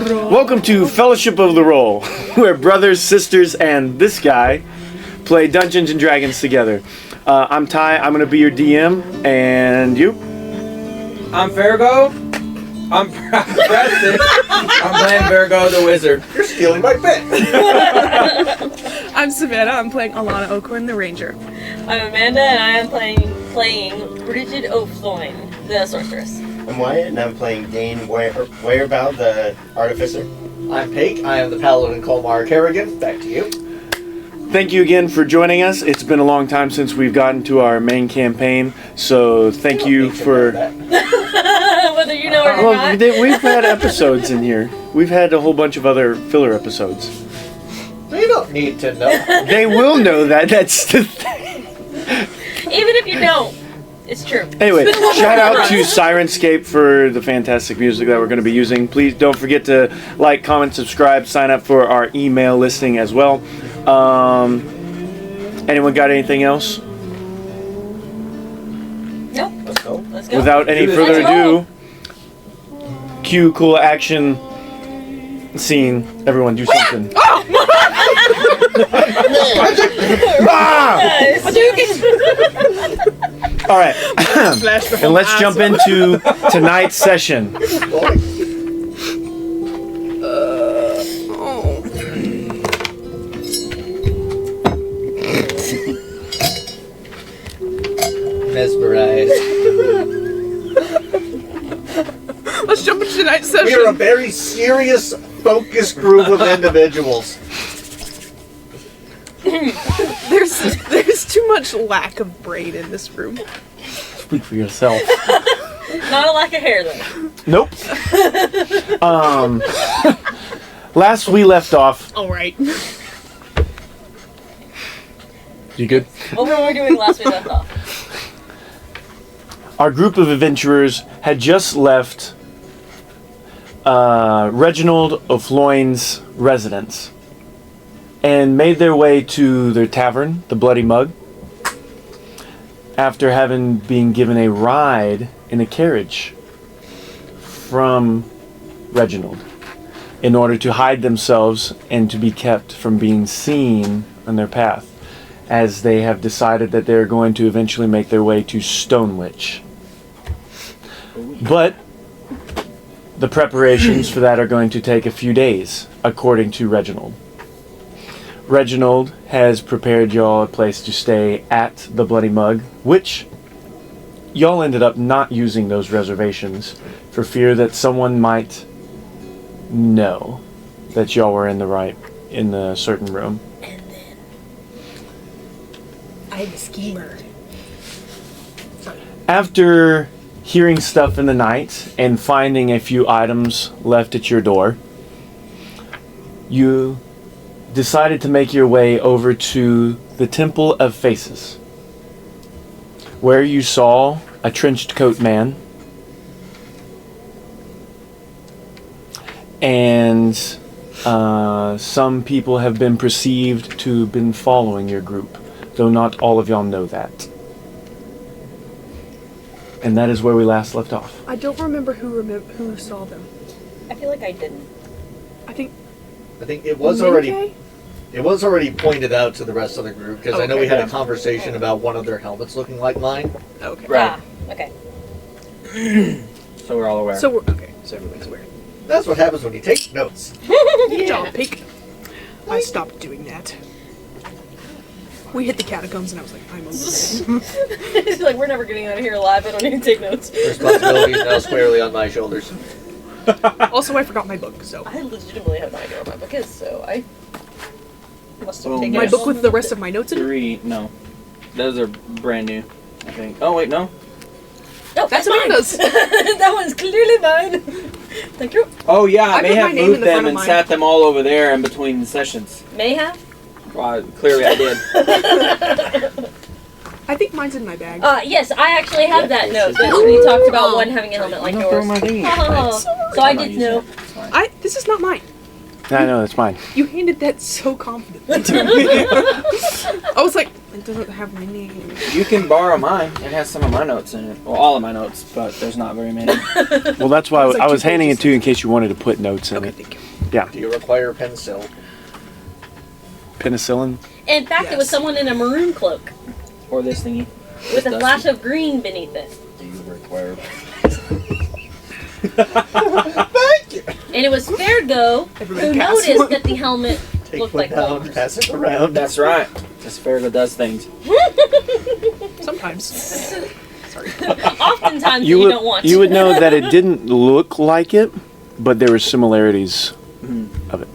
Welcome to Fellowship of the Roll, where brothers, sisters, and this guy play Dungeons and Dragons together. I'm Ty, I'm going to be your DM, and you? I'm Fargo. I'm Preston. I'm playing Virgo the Wizard. You're stealing my bit. I'm Savannah, I'm playing Alana Oakhorn, the Ranger. I'm Amanda, and I am playing Bridget O'Floyne, the Sorceress. I'm Wyatt, and I'm playing Dane Weyerbaugh, the Artificer. I'm Pake. I am the Paladin Colmar Kerrigan. Back to you. Thank you again for joining us. It's been a long time since we've gotten to our main campaign, so thank you for... Whether you know it or not. We've had episodes in here. We've had a whole bunch of other filler episodes. They don't need to know. They will know that. That's the thing. Even if you don't, it's true. Anyway, shout out to Sirenscape for the fantastic music that we're going to be using. Please don't forget to like, comment, subscribe, sign up for our email listing as well. Anyone got anything else? Nope. Let's go. Let's go. Without any further ado, cue cool action scene. Everyone do something. All right, and let's jump into tonight's session. Mesmerized. Let's jump into tonight's session. We are a very serious, focused group of individuals. There's too much lack of brain in this room. Speak for yourself. Not a lack of hair, though. Nope. Last we left off. All right. You good? What were we doing last we left off? Our group of adventurers had just left Reginald O'Floyne's residence and made their way to their tavern, the Bloody Mug, after having been given a ride in a carriage from Reginald in order to hide themselves and to be kept from being seen on their path, as they have decided that they're going to eventually make their way to Stonewitch. But the preparations for that are going to take a few days, according to Reginald. Reginald has prepared y'all a place to stay at the Bloody Mug, which y'all ended up not using those reservations for fear that someone might know that y'all were in the certain room. And then I'm a schemer. After hearing stuff in the night and finding a few items left at your door, you decided to make your way over to the Temple of Faces, where you saw a trenched coat man and some people have been perceived to have been following your group, though not all of y'all know that. And that is where we last left off. I don't remember who saw them. I feel like I didn't. I think it was already pointed out to the rest of the group, because I know we had a conversation about one of their helmets looking like mine. Okay. Right. Okay. So we're all aware. So everybody's aware. That's what happens when you take notes. Good job, Pink. I stopped doing that. We hit the catacombs and I was like, I'm over He's like, we're never getting out of here alive. I don't need to take notes. Responsibility is now squarely on my shoulders. Also, I forgot my book, so. I legitimately have no idea where my book is, so I must have taken My it. book with the rest of my notes in it? No. Those are brand new, I think. Oh, wait, no. No, That's mine. Amanda's. That one's clearly mine. Thank you. Oh, yeah, I I may put have my name in moved the front them of and mine. sat them all over there in between sessions. May have. Well, clearly I did. I think mine's in my bag. Yes, I actually have that note that we talked about one having a helmet like yours. So I did know. This is not mine. I know, that's mine. You handed that so confidently to me. I was like, It doesn't have my name. You can borrow mine. It has some of my notes in it. Well, all of my notes, but there's not very many. Well, that's why It was like I 2 was handing it pages. to you in case you wanted to put notes in Okay, it. thank you. Yeah. Do you require pencil? Penicillin. In fact, it was Yes. someone in a maroon cloak Or this thingy. with a Dusty. flash of green beneath it. Do you require? Thank you. And it was Fairgo Everybody who pass noticed one. that the helmet Take looked one like down, Walter's. pass it around. That's right. This Farrago does things. Sometimes. Sorry. Oftentimes You you would don't want you to. would know that it didn't look like it, but there were similarities of it.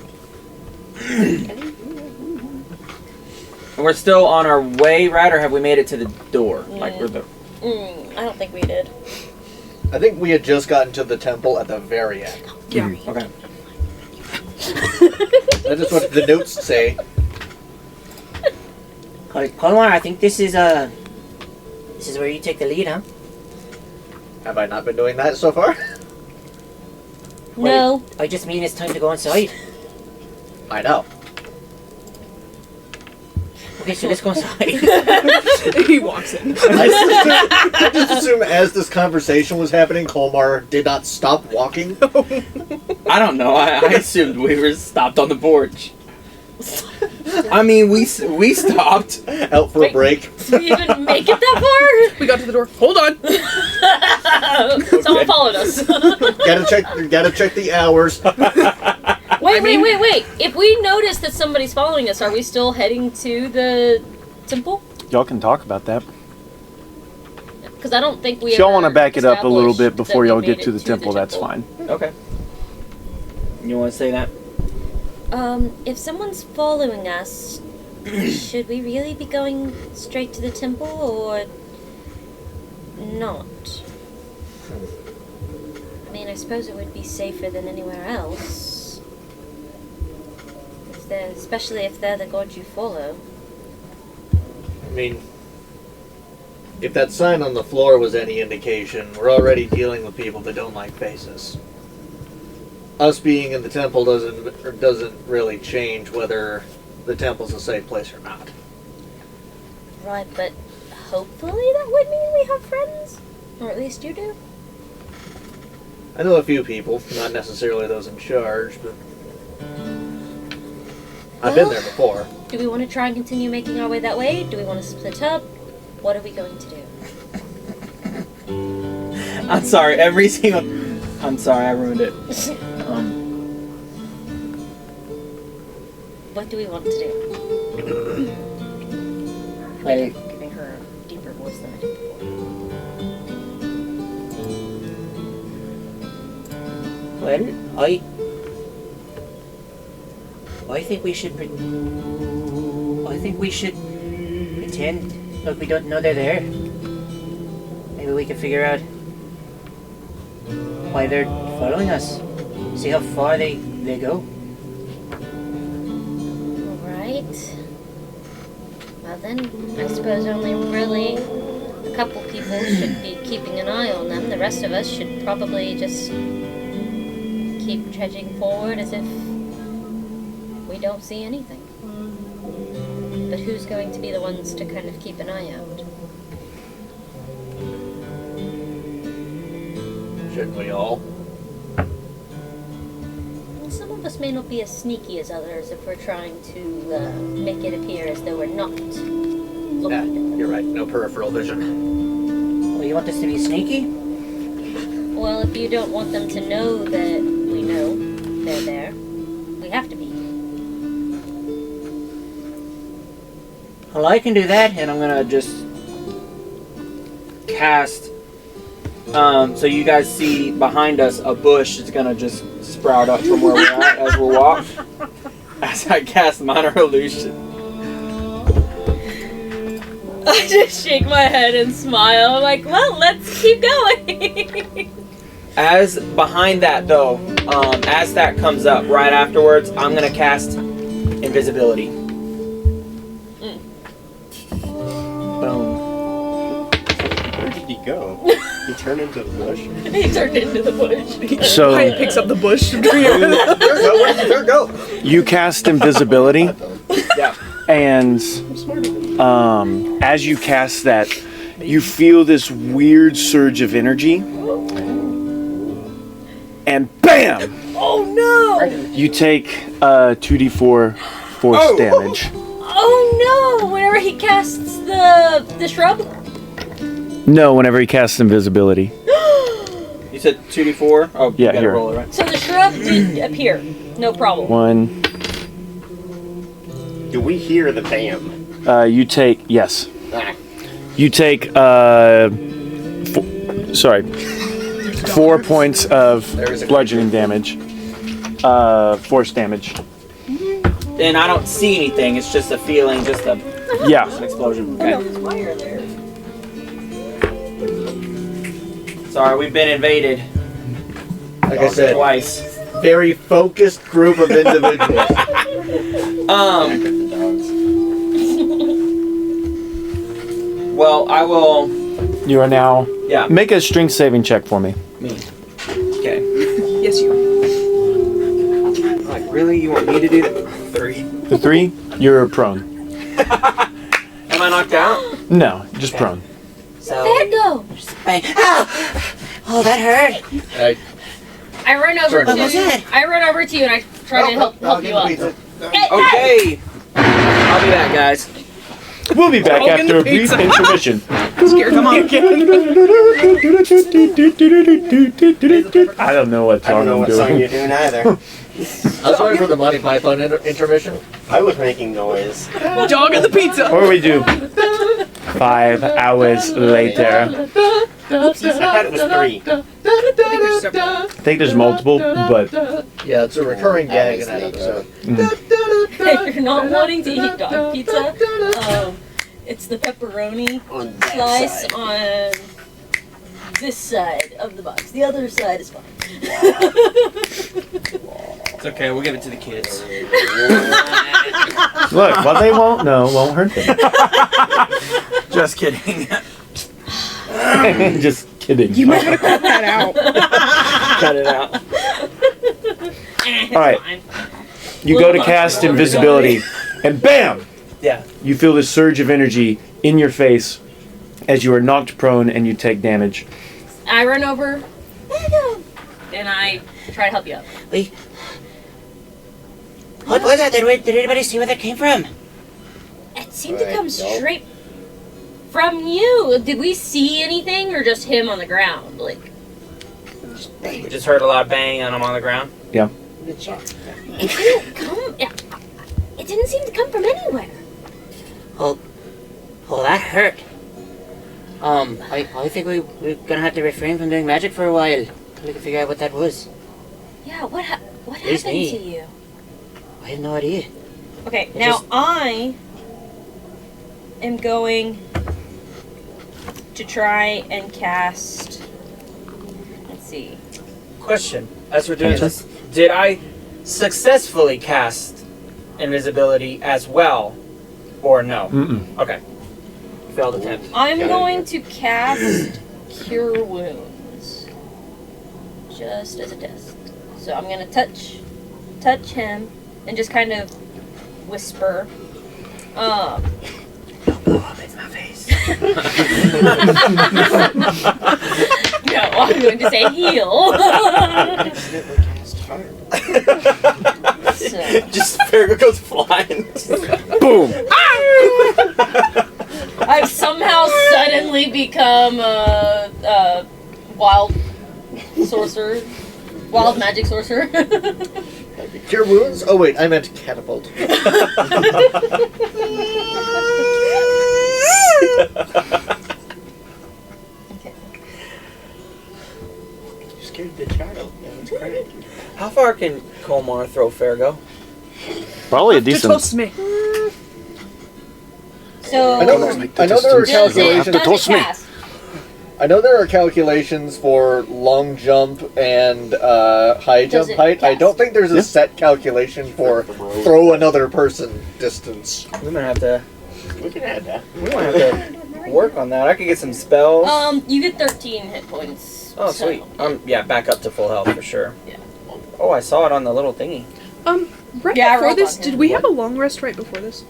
We're still on our way, right? Or have we made it to the door? Like we're the. I don't think we did. I think we had just gotten to the temple at the very end. Yeah. Okay. That is what the notes say. Colmar, I think this is where you take the lead, huh? Have I not been doing that so far? No. I just mean it's time to go inside. I know. Okay, so let's go inside. He walks in. I just assume as this conversation was happening, Colmar did not stop walking. I don't know. I assumed we were stopped on the porch. I mean, we stopped. Out for a break. Did we even make it that We got to the door. Hold on. far? Someone followed us. Gotta check the hours. Wait. If we notice that somebody's following us, are we still heading to the temple? Y'all can talk about that. Because I don't think we If y'all ever want to back it up a little bit established before that y'all we get made to it the temple, that's fine. Okay. You want to say that? If someone's following us, should we really be going straight to the temple or not? I mean, I suppose it would be safer than anywhere else. Especially if they're the gods you follow. I mean, if that sign on the floor was any indication, we're already dealing with people that don't like faces. Us being in the temple doesn't really change whether the temple's a safe place or not. Right, but hopefully that would mean we have friends? Or at least you do? I know a few people, not necessarily those in charge, but I've been there before. Do we want to try and continue making our way that way? Do we want to split up? What are we going to do? I'm sorry. I'm sorry. I ruined it. What do we want to do? Well, Giving her a deeper voice than I did before. I think we should pretend like we don't know they're there. Maybe we can figure out why they're following us. See how far they go. Alright. Well then, I suppose only really a couple people should be keeping an eye on them. The rest of us should probably just keep trudging forward as if we don't see anything. But who's going to be the ones to kind of keep an eye out? Shouldn't we all? Some of us may not be as sneaky as others if we're trying to make it appear as though we're not looking Yeah, at them. you're right. No peripheral vision. Well, you want us to be sneaky? Well, if you don't want them to know that we know they're there, we have to be. Well, I can do that. And I'm gonna just cast. So you guys see behind us a bush is gonna just sprout up from where we're at as we walk. As I cast minor illusion. I just shake my head and smile. I'm like, well, let's keep going. As behind that though, as that comes up right afterwards, I'm gonna cast invisibility. Boom. Where did he go? He turned into the bush. He turned into the bush. So He picks up the bush. There go. you cast invisibility, Yeah. and As you cast that, you feel this weird surge of energy, and BAM! Oh no! You take 2d4 force damage. Oh no! Whenever he casts the shrub. No, whenever he casts invisibility. You said 2d4? Oh, Yeah, you gotta here. roll it, right? So the shrub did appear. No problem. 1. Do we hear the bam? You take, yes. Ah. You take, 4 points of bludgeoning damage. Force damage. And I don't see anything. It's just a feeling, just an Yeah. explosion. Oh, no, Okay. there's wire there. Sorry, we've been invaded. Like I said, Twice. very focused group of individuals. Well, I will. You are now. Yeah. Make a strength saving check for me. Me. Okay. Yes, you. Like, really? You want me to do that? 3. The 3, you're prone. Am I knocked out? No, just prone. So, There it go. bang. Ah! Oh, that hurt. I run over What was to. that? I run over to you and I try to help you up. Okay. I'll be back, guys. We'll be back Broken after a brief pizza. intermission. Scared come on. I don't know what I don't song know I'm what song you're doing. doing either. I was waiting for the Monty Python intermission. I was making noise. Dog and the pizza. What do we do? 5 hours later. I thought it was 3. I think there's multiple, but Yeah, it's a recurring gag in that episode. If you're not wanting to eat dog pizza, it's the pepperoni On that slice side. on this side of the box. The other side is fine. It's okay. We'll give it to the kids. look, what they won't know won't hurt them. Just kidding. Just kidding. You might want to cut that out. Cut it out. It's All right. fine. You go to cast invisibility, and BAM! Yeah. You feel this surge of energy in your face as you are knocked prone and you take damage. I run over. There you go. And I try to help you up. What was that? Did anybody see where that came from? It seemed to come straight from you. Did we see anything or just him on the ground? Like, We just heard a lot of banging on him on the ground. it didn't come. It didn't seem to come from anywhere. Oh, that hurt. I think we're gonna have to refrain from doing magic for a while. We can figure out what that was. Yeah, what It's happened me. to you? I have no idea. Okay, now I am going to try and cast. Let's see. Question. As we're doing this, did I successfully cast invisibility as well, or no? Mm-mm. Okay. Failed attempt. I'm going to cast Cure Wounds, just as a test. So I'm gonna touch him and just kind of whisper. It's my face. No, I'm going to say heal. So, Just Farragut goes flying. Boom! I've somehow suddenly become a wild sorcerer, wild magic sorcerer. Cure wounds? Oh wait, I meant catapult. Okay. You scared the child. That's great. How far can Colmar throw Farragut? Probably a To decent. toast me. So I know there are does calculations. it cast? I know there are calculations for long jump and high Does jump it height. I cast? don't think there's a Yeah. set calculation for throw another person distance. We might have to. We can add that. We might have to work on that. I could get some spells. You get 13 hit points. Oh, so- sweet. Yeah, back up to full health for sure. Yeah. Oh, I saw it on the little thingy. Right Yeah, I before rolled this, on did him. we have a long rest right before this?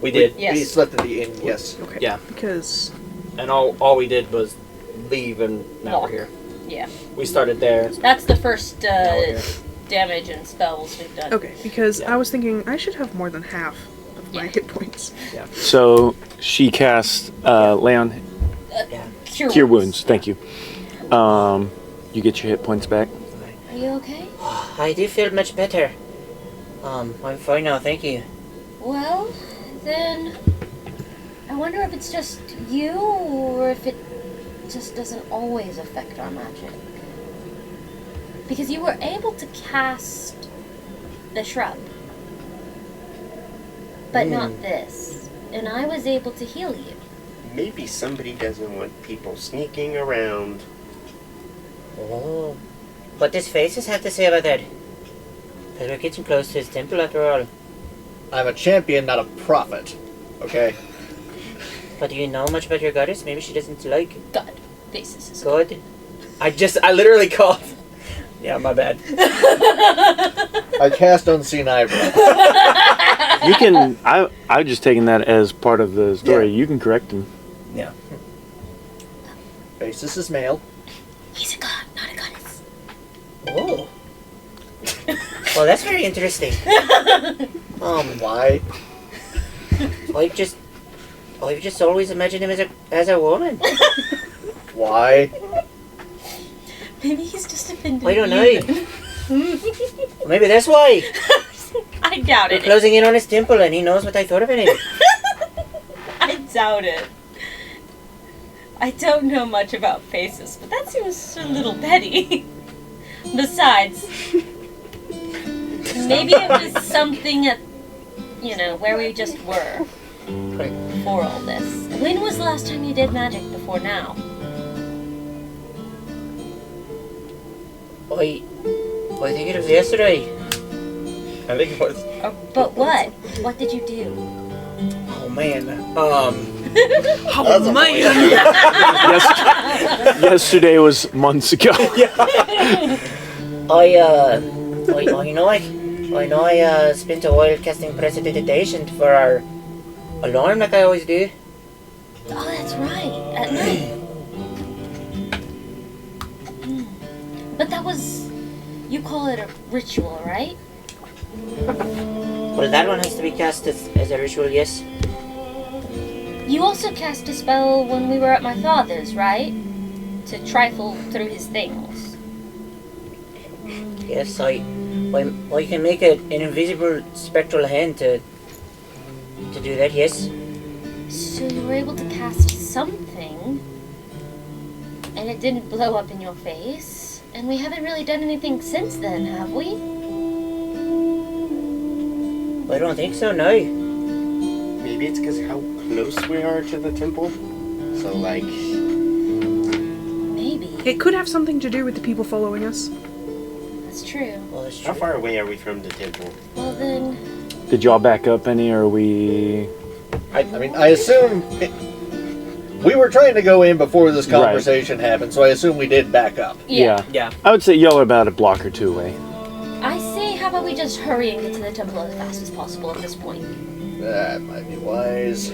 We did. Yes. We slept in the inn, yes. Okay. Yeah. Because And all we did was leave, and now Walk. we're here. Yeah. We started there. That's the first Now we're here. damage and spells we've done. okay, because Yeah. I was thinking I should have more than half of my Yeah. hit points. So she casts Leon Cure wounds. Thank you. You get your hit points back. Are you okay? I do feel much better. I'm fine now, thank you. Well, then I wonder if it's just you or if it just doesn't always affect our magic. Because you were able to cast the shrub, but not this. And I was able to heal you. Maybe somebody doesn't want people sneaking around. Oh. What does Faces have to say about that? Because we're getting close to his temple after all. I'm a champion, not a prophet. Okay? But do you know much about your goddess? Maybe she doesn't like God, faces is God. I literally called. Yeah, my bad. I cast Unseen Eyebrow. You can. I just taken that as part of the story. Yeah. You can correct him. Faces is male. He's a god, not a goddess. Oh. Well, that's very interesting. Why? I've just always imagined him as a woman. Why? Maybe he's just offended. I don't you. know. Maybe that's why. I doubt We're it. closing in on his temple and he knows what I thought of him. I doubt it. I don't know much about faces, but that seems a little petty. Besides, maybe it was something at, where we just were before all this. When was the last time you did magic before now? I think it was yesterday. I think it was. But what? What did you do? Oh man. Oh man! Yesterday was months ago. I know I spent a while casting prestidigitation for our alarm like I always do. Oh, that's right. At night. But that was... You call it a ritual, right? Well, that one has to be cast as a ritual, yes. You also cast a spell when we were at my father's, right? To trifle through his things. Yes, I can make an invisible spectral hand to do that, yes. So you were able to cast something, and it didn't blow up in your face, and we haven't really done anything since then, have we? I don't think so, no. Maybe it's because how close we are to the temple. So, like, Maybe. It could have something to do with the people following us. That's true. Well, that's how true. far away are we from the temple? Well then... Did y'all back up any, or are we? I assume we were trying to go in before this conversation happened, so I assume we did back up. Yeah. Yeah. I would say y'all are about a block or two away. I say, how about we just hurry and get to the temple as fast as possible at this point? That might be wise.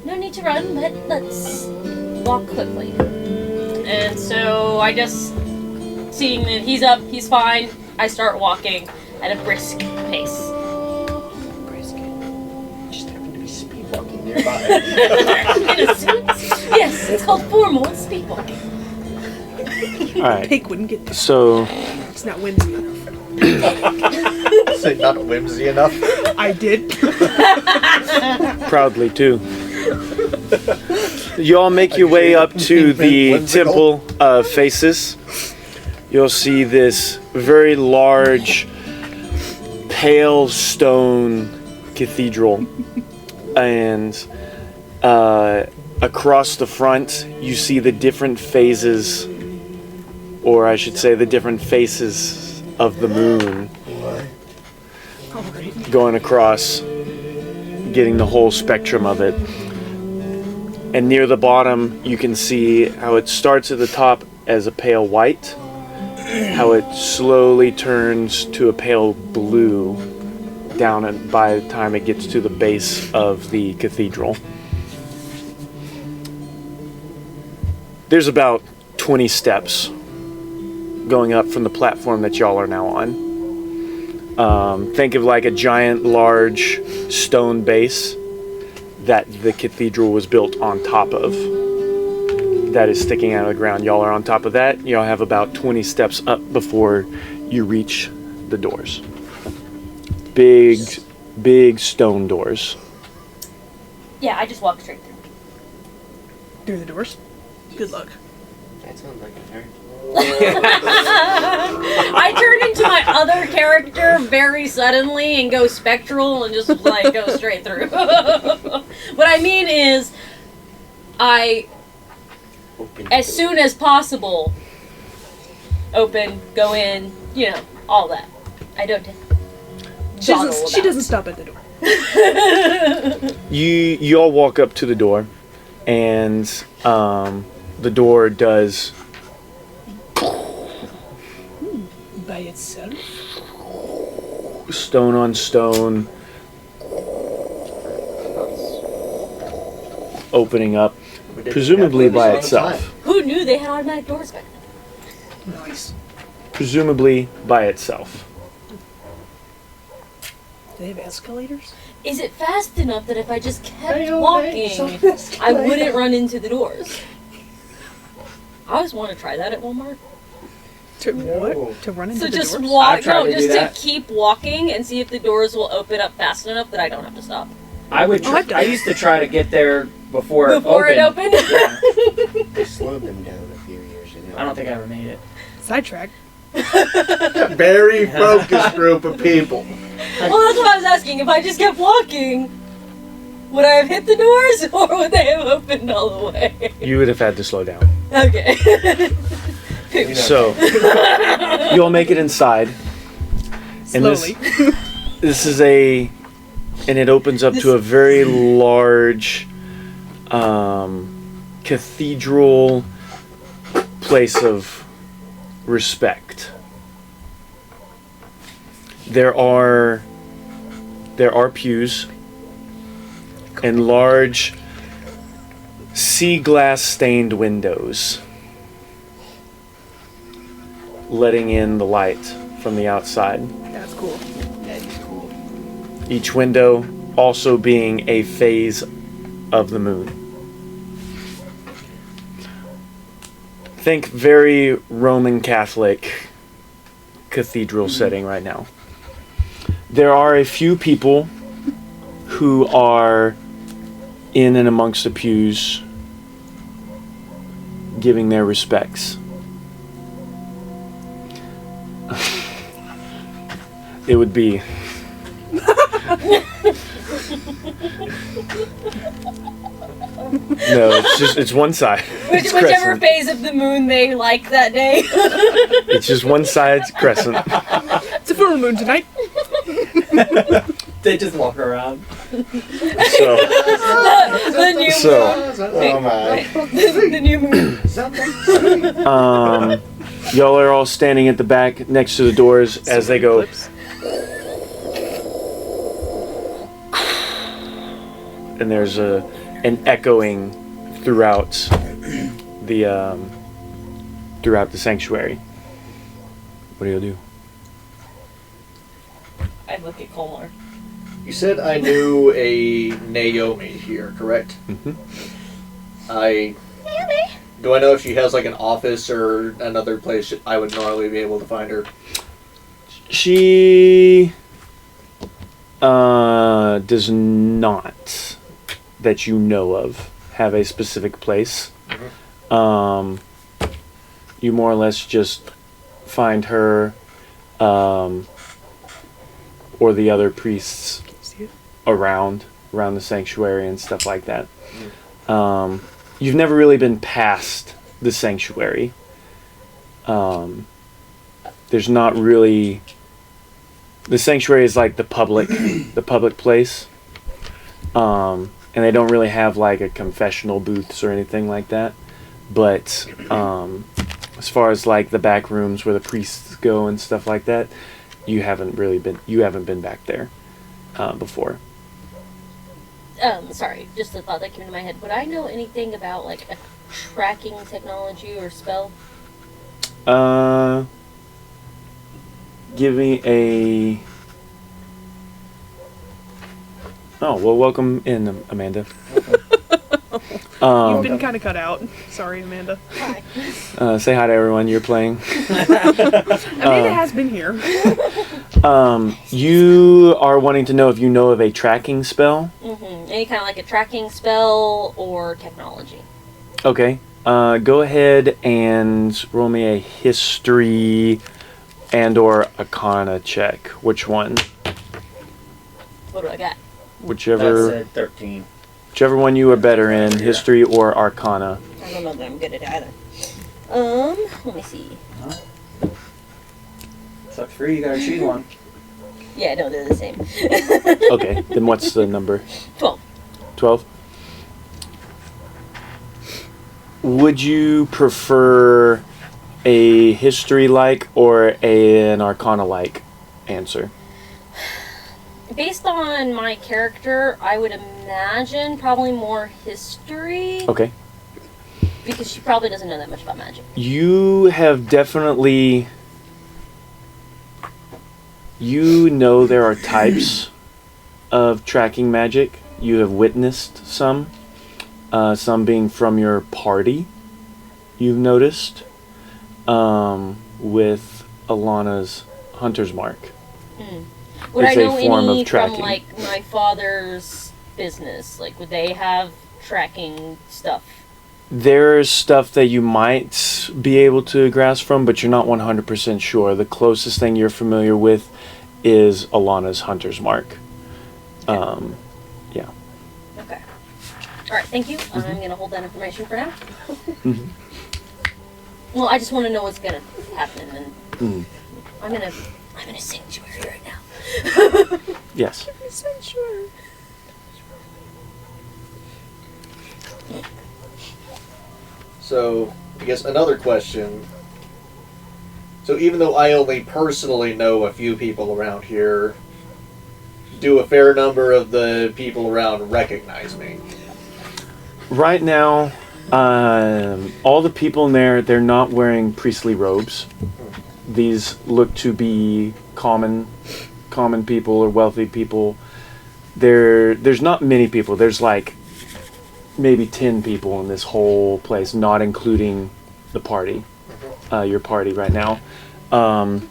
No need to run, but let's walk quickly. And so I just, seeing that he's up, he's fine, I start walking at a brisk pace. Just happen to be speed walking nearby. Yes, it's called formal speed walking. All right. Pig wouldn't get this. So It's not whimsy enough. Say not whimsy enough. I did. proudly too. Y'all make your way up to the Whimsical. Temple of Faces. You'll see this very large, pale stone cathedral, and across the front you see the different phases, or I should say the different faces of the moon going across, getting the whole spectrum of it. And near the bottom you can see how it starts at the top as a pale white, how it slowly turns to a pale blue down and by the time it gets to the base of the cathedral. There's about 20 steps going up from the platform that y'all are now on. Think of like a giant, large stone base that the cathedral was built on top of. That is sticking out of the ground. Y'all are on top of that. Y'all have about 20 steps up before you reach the doors. Big stone doors. Yeah, I just walked straight through. Through the doors? Good luck. That sounds like a turn. I turn into my other character very suddenly and go spectral and just like go straight through. What I mean is, as soon as possible, open, go in, you know, all that. I don't She doesn't stop at the door. You all walk up to the door, and the door does By itself? stone on stone, opening up, We did presumably have by movies all the itself. Who knew they had automatic doors back then? Nice. Presumably by itself. Do they have escalators? Is it fast enough that if I just kept walking, I wouldn't run into the doors? I always want to try that at Walmart. To what? To run into So the just doors? walk, I've tried no, to do just that. to keep walking and see if the doors will open up fast enough that I don't have to stop. I would. Oh, I've done I it. used to try to get there before it Before opened. it opened? Yeah. They slowed them down a few years ago. I don't think I ever made it. Sidetrack. Very focused group of people. Well, that's what I was asking. If I just kept walking, would I have hit the doors or would they have opened all the way? You would have had to slow down. Okay. So, you all make it inside. And Slowly. this is and it opens up to a very large cathedral place of respect. There are pews and large sea glass stained windows letting in the light from the outside. That's cool. That is cool. Each window also being a phase of the moon. Think very Roman Catholic cathedral setting right now. There are a few people who are in and amongst the pews giving their respects. It would be no, it's one side. It's Whichever crescent. phase of the moon they like that day. It's just one side, it's crescent. It's a full moon tonight. They just walk around. So, the new so Oh my. the new moon. y'all are all standing at the back next to the doors as they go. And there's an echoing throughout the sanctuary. What do you do? I look at Colmar. You said I knew a Naomi here, correct? Mhm. Do I know if she has like an office or another place I would normally be able to find her? She does not, that you know of, have a specific place. You more or less just find her or the other priests around the sanctuary and stuff like that. You've never really been past the sanctuary. There's not really. The sanctuary is like the public place, and they don't really have like a confessional booths or anything like that. But as far as like the back rooms where the priests go and stuff like that, you haven't been back there. before. Sorry, just a thought that came into my head. Would I know anything about like a tracking technology or spell? Give me a. Oh well, welcome in, Amanda. You've been kind of cut out. Sorry, Amanda. Hi. Say hi to everyone. You're playing. Amanda has been here. You are wanting to know if you know of a tracking spell. Any kind of like a tracking spell or technology. Okay. Go ahead and roll me a history and/or arcana check. Which one? What do I got? Whichever. That's 13. Whichever one you are better in, history or arcana. I don't know that I'm good at either. Let me see. Sucks for you. You gotta choose one. Yeah, no, they're the same. Okay, then what's the number? 12. 12? Would you prefer a history-like or an arcana-like answer? Based on my character, I would imagine probably more history. Okay. Because she probably doesn't know that much about magic. You have definitely... You know there are types of tracking magic. You have witnessed some. Some being from your party, you've noticed. With Alana's Hunter's Mark. Would It's I a know form of any from tracking. like my father's business? Like, would they have tracking stuff? There's stuff that you might be able to grasp from, but you're not 100% sure. The closest thing you're familiar with is Alana's Hunter's Mark. Yeah. Okay. All right. Thank you. I'm gonna hold that information for now. Well, I just want to know what's gonna happen, and I'm in a sanctuary right now. Yes. Sanctuary. So, I guess another question. So even though I only personally know a few people around here, do a fair number of the people around recognize me? Right now, all the people in there, they're not wearing priestly robes. These look to be common people or wealthy people. There's not many people. There's like maybe 10 people in this whole place, not including the party, your party right now. And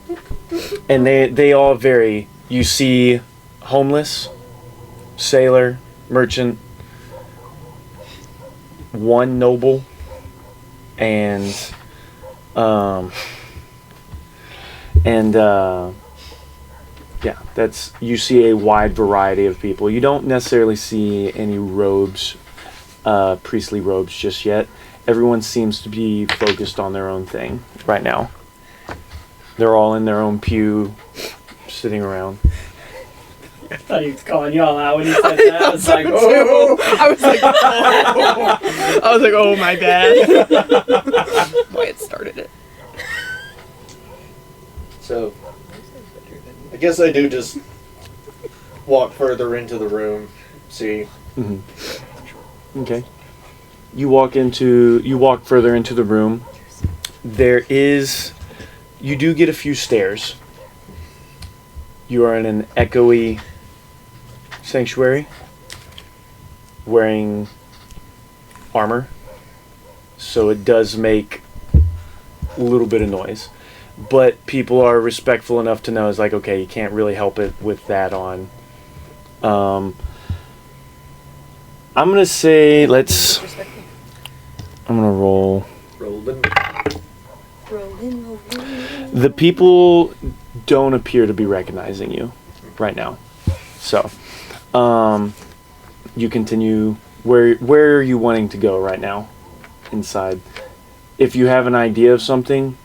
they all vary. You see homeless, sailor, merchant, one noble, and yeah, that's, you see a wide variety of people. You don't necessarily see any robes, priestly robes just yet. Everyone seems to be focused on their own thing right now. They're all in their own pew, sitting around. I thought he was calling y'all out when he said that. I was like, oh. I was like, oh my bad. Wyatt started it. So, I guess I do just walk further into the room, see. Okay. You walk further into the room. You do get a few stairs. You are in an echoey sanctuary, wearing armor, so it does make a little bit of noise. But people are respectful enough to know it's like, okay, you can't really help it with that on. I'm gonna say I'm gonna roll. Rolling. The people don't appear to be recognizing you right now. So, you continue. Where are you wanting to go right now? Inside. If you have an idea of something,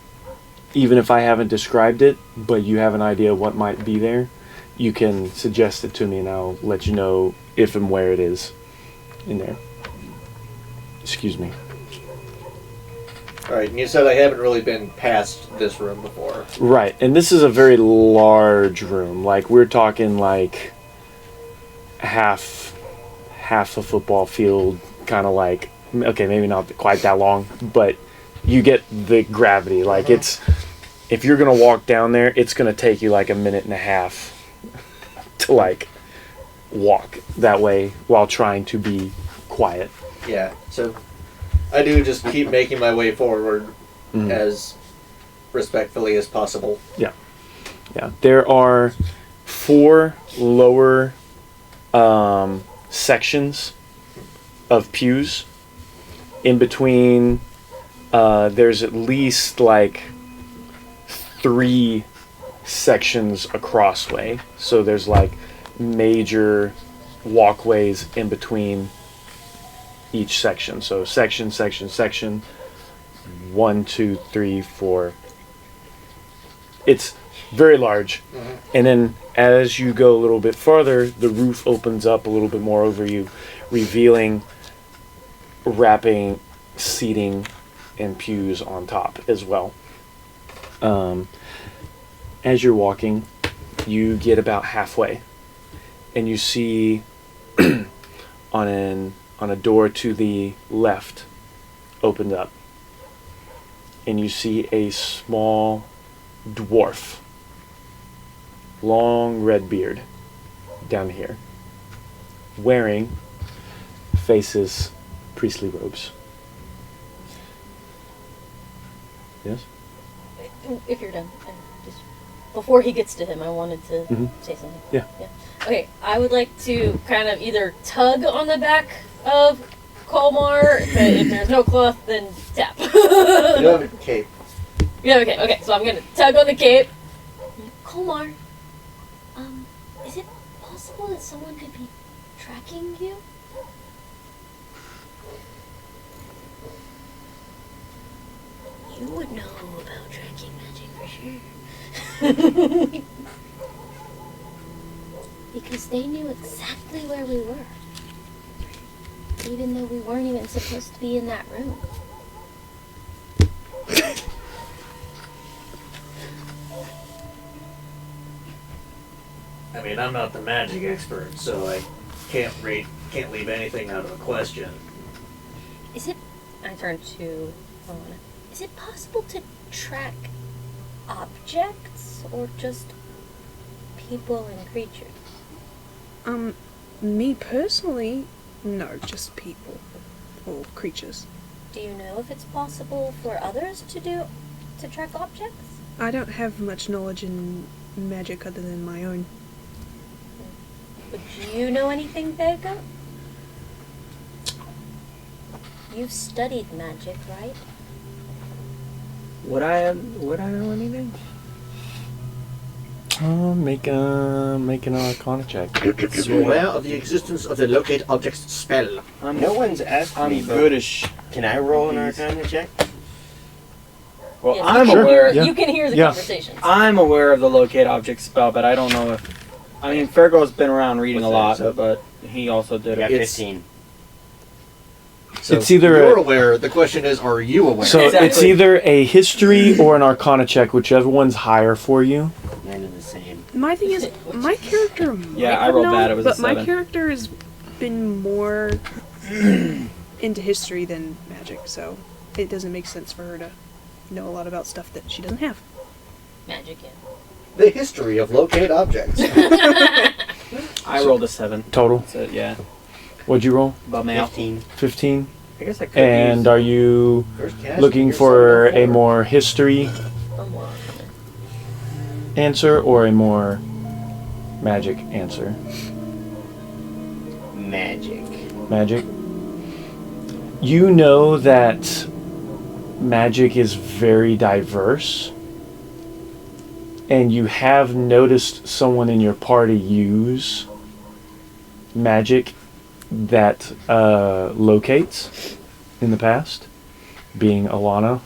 even if I haven't described it, but you have an idea of what might be there, you can suggest it to me and I'll let you know if and where it is in there. Excuse me. Alright, and you said I haven't really been past this room before. Right, and this is a very large room. Like, we're talking like half a football field, kind of like, okay, maybe not quite that long, but you get the gravity. Like it's, if you're gonna walk down there, it's gonna take you like a minute and a half to like walk that way while trying to be quiet. Yeah, so I do just keep making my way forward as respectfully as possible. Yeah, there are 4 lower sections of pews. In between, there's at least like 3 sections across way. So there's like major walkways in between each section. So section, 1, 2, 3, 4. It's very large. And then as you go a little bit farther, the roof opens up a little bit more over you, revealing wrapping seating and pews on top as well. As you're walking, you get about halfway and you see on a door to the left opened up, and you see a small dwarf, long red beard down here, wearing faces priestly robes. Yes? If you're done. Just before he gets to him, I wanted to say something. Yeah. Okay, I would like to kind of either tug on the back of Colmar, but if there's no cloth, then tap. You have a cape. Yeah, okay, so I'm gonna tug on the cape. Colmar, is it possible that someone could be tracking you? You would know about tracking magic for sure. Because they knew exactly where we were. Even though we weren't even supposed to be in that room. I mean, I'm not the magic expert, so I can't leave anything out of the question. Is it... I turn to Alana. Is it possible to track objects or just people and creatures? Me personally, no, just people or creatures. Do you know if it's possible for others to track objects? I don't have much knowledge in magic other than my own. Would you know anything, Vega? You've studied magic, right? Would I know anything? Make an Arcana check. You're aware of the existence of the locate objects spell. No one's asked me, I'm but good as sh. can I roll an Arcana check? Well, Yes, I'm you can aware. hear- You can hear the conversations. I'm aware of the locate object spell, but I don't know if. I mean, Fergo's been around reading a lot, What's that? but he also I did got it. 15. So It's either you're aware. The question is, are you aware? So Exactly. it's either a history or an Arcana check, whichever one's higher for you. None of the same. My thing is, my character might Yeah, I have rolled known, bad, it was a but my 7. character has been more into history than magic, so it doesn't make sense for her to know a lot about stuff that she doesn't have. Magic, yeah. The history of locate objects. I rolled a 7. Total. So yeah, What'd you roll? bum me out. 15. 15. I guess I could. And are you First cast, looking you're for 7 a more history Or more. answer or a more magic answer? Magic. Magic. You know that magic is very diverse, and you have noticed someone in your party use magic that locates in the past, being Alana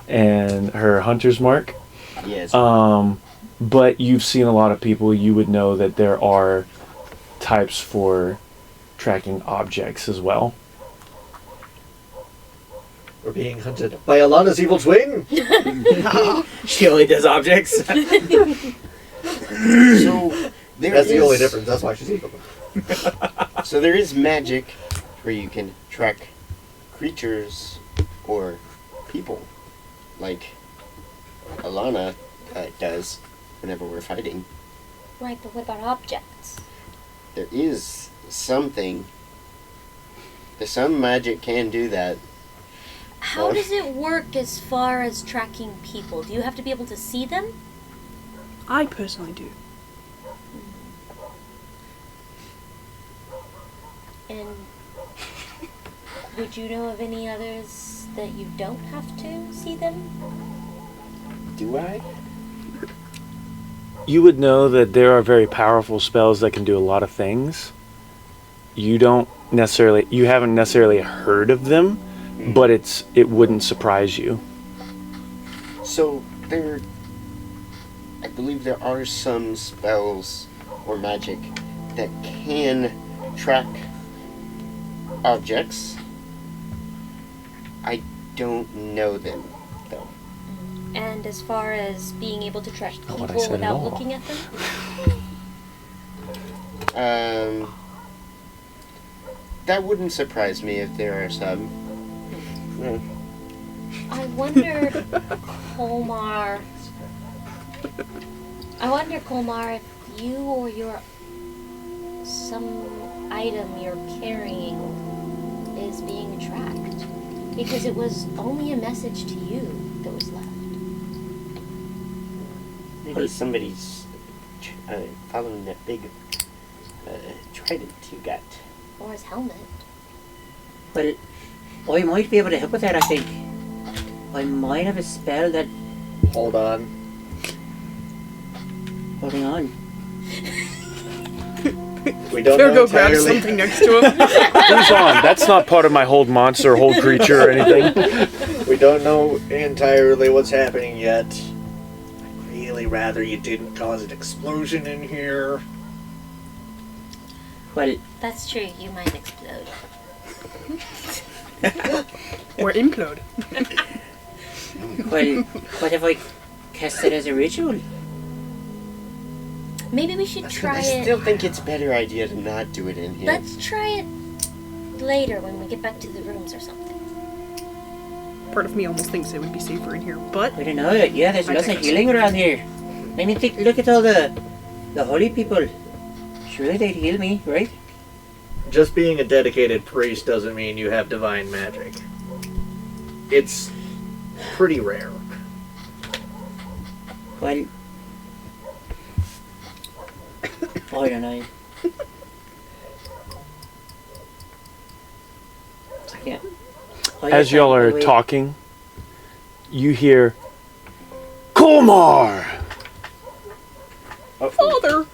and her hunter's mark. Yes. But you've seen a lot of people. You would know that there are types for tracking objects as well. We're being hunted by Alana's evil twin. She only does objects. So, That's the only difference. That's why she's evil. So there is magic where you can track creatures or people, like Alana does whenever we're fighting. Right, but what about objects? There is something. Some magic can do that. How does it work as far as tracking people? Do you have to be able to see them? I personally do. And would you know of any others that you don't have to see them? Do I? You would know that there are very powerful spells that can do a lot of things. You haven't necessarily heard of them, but it wouldn't surprise you. So I believe there are some spells or magic that can track objects. I don't know them, though. And as far as being able to track Not what I people said at without all. looking at them? That wouldn't surprise me if there are some. I wonder, Kolmar, if you or some item you're carrying is being tracked. Because it was only a message to you that was left. Maybe somebody's following that big trident you got. Or his helmet. Well, I might be able to help with that, I think. I might have a spell that... Hold on. Holding on. We don't Better know go grab entirely. something next to him. Who's on? That's not part of my hold monster, hold creature or anything. We don't know entirely what's happening yet. I'd really rather you didn't cause an explosion in here. Well, That's true, you might explode. Or implode. well, what if I cast it as a ritual? Maybe we should try I it. still think it's a better idea to not do it in here. Let's try it later when we get back to the rooms or something. Part of me almost thinks it would be safer in here, but I don't know. Yeah, there's I lots of think healing around here. I mean, look at all the holy people. Surely they'd heal me, right? Just being a dedicated priest doesn't mean you have divine magic. It's pretty rare. Well, I don't know. Yeah. As y'all are talking, you hear, Kolmar! father.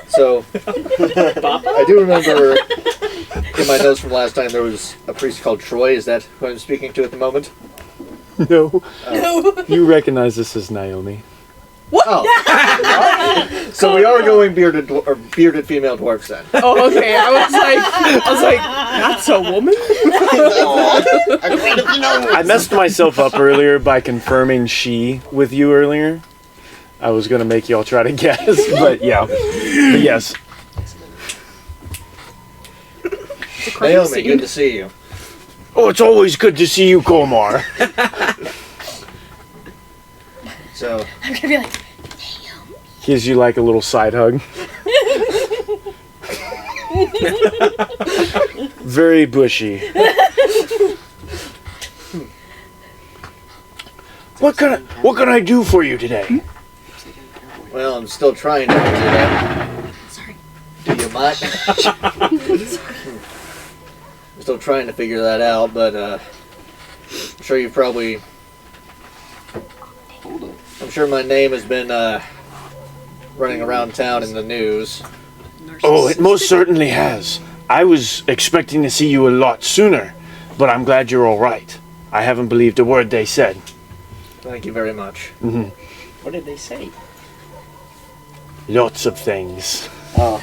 So, I do remember in my notes from last time there was a priest called Troy. Is that who I'm speaking to at the moment? No. You recognize this as Naomi. Oh. So we are going bearded female dwarfs then. Oh, okay. I was like, that's a woman. I messed myself up earlier by confirming she with you earlier. I was gonna make y'all try to guess, but yeah. But yes. Naomi, good to see you. Oh, it's always good to see you, Kolmar. So, I'm gonna be like, Gives you like a little side hug. Very bushy. What can I do for you today? well, I'm still trying to figure that. sorry. Do you mind? I'm still trying to figure that out, but I'm sure you've probably. I'm sure my name has been running around town in the news. Oh, it most certainly has. I was expecting to see you a lot sooner, but I'm glad you're all right. I haven't believed a word they said. Thank you very much. Mm-hmm. What did they say? Lots of things. Oh,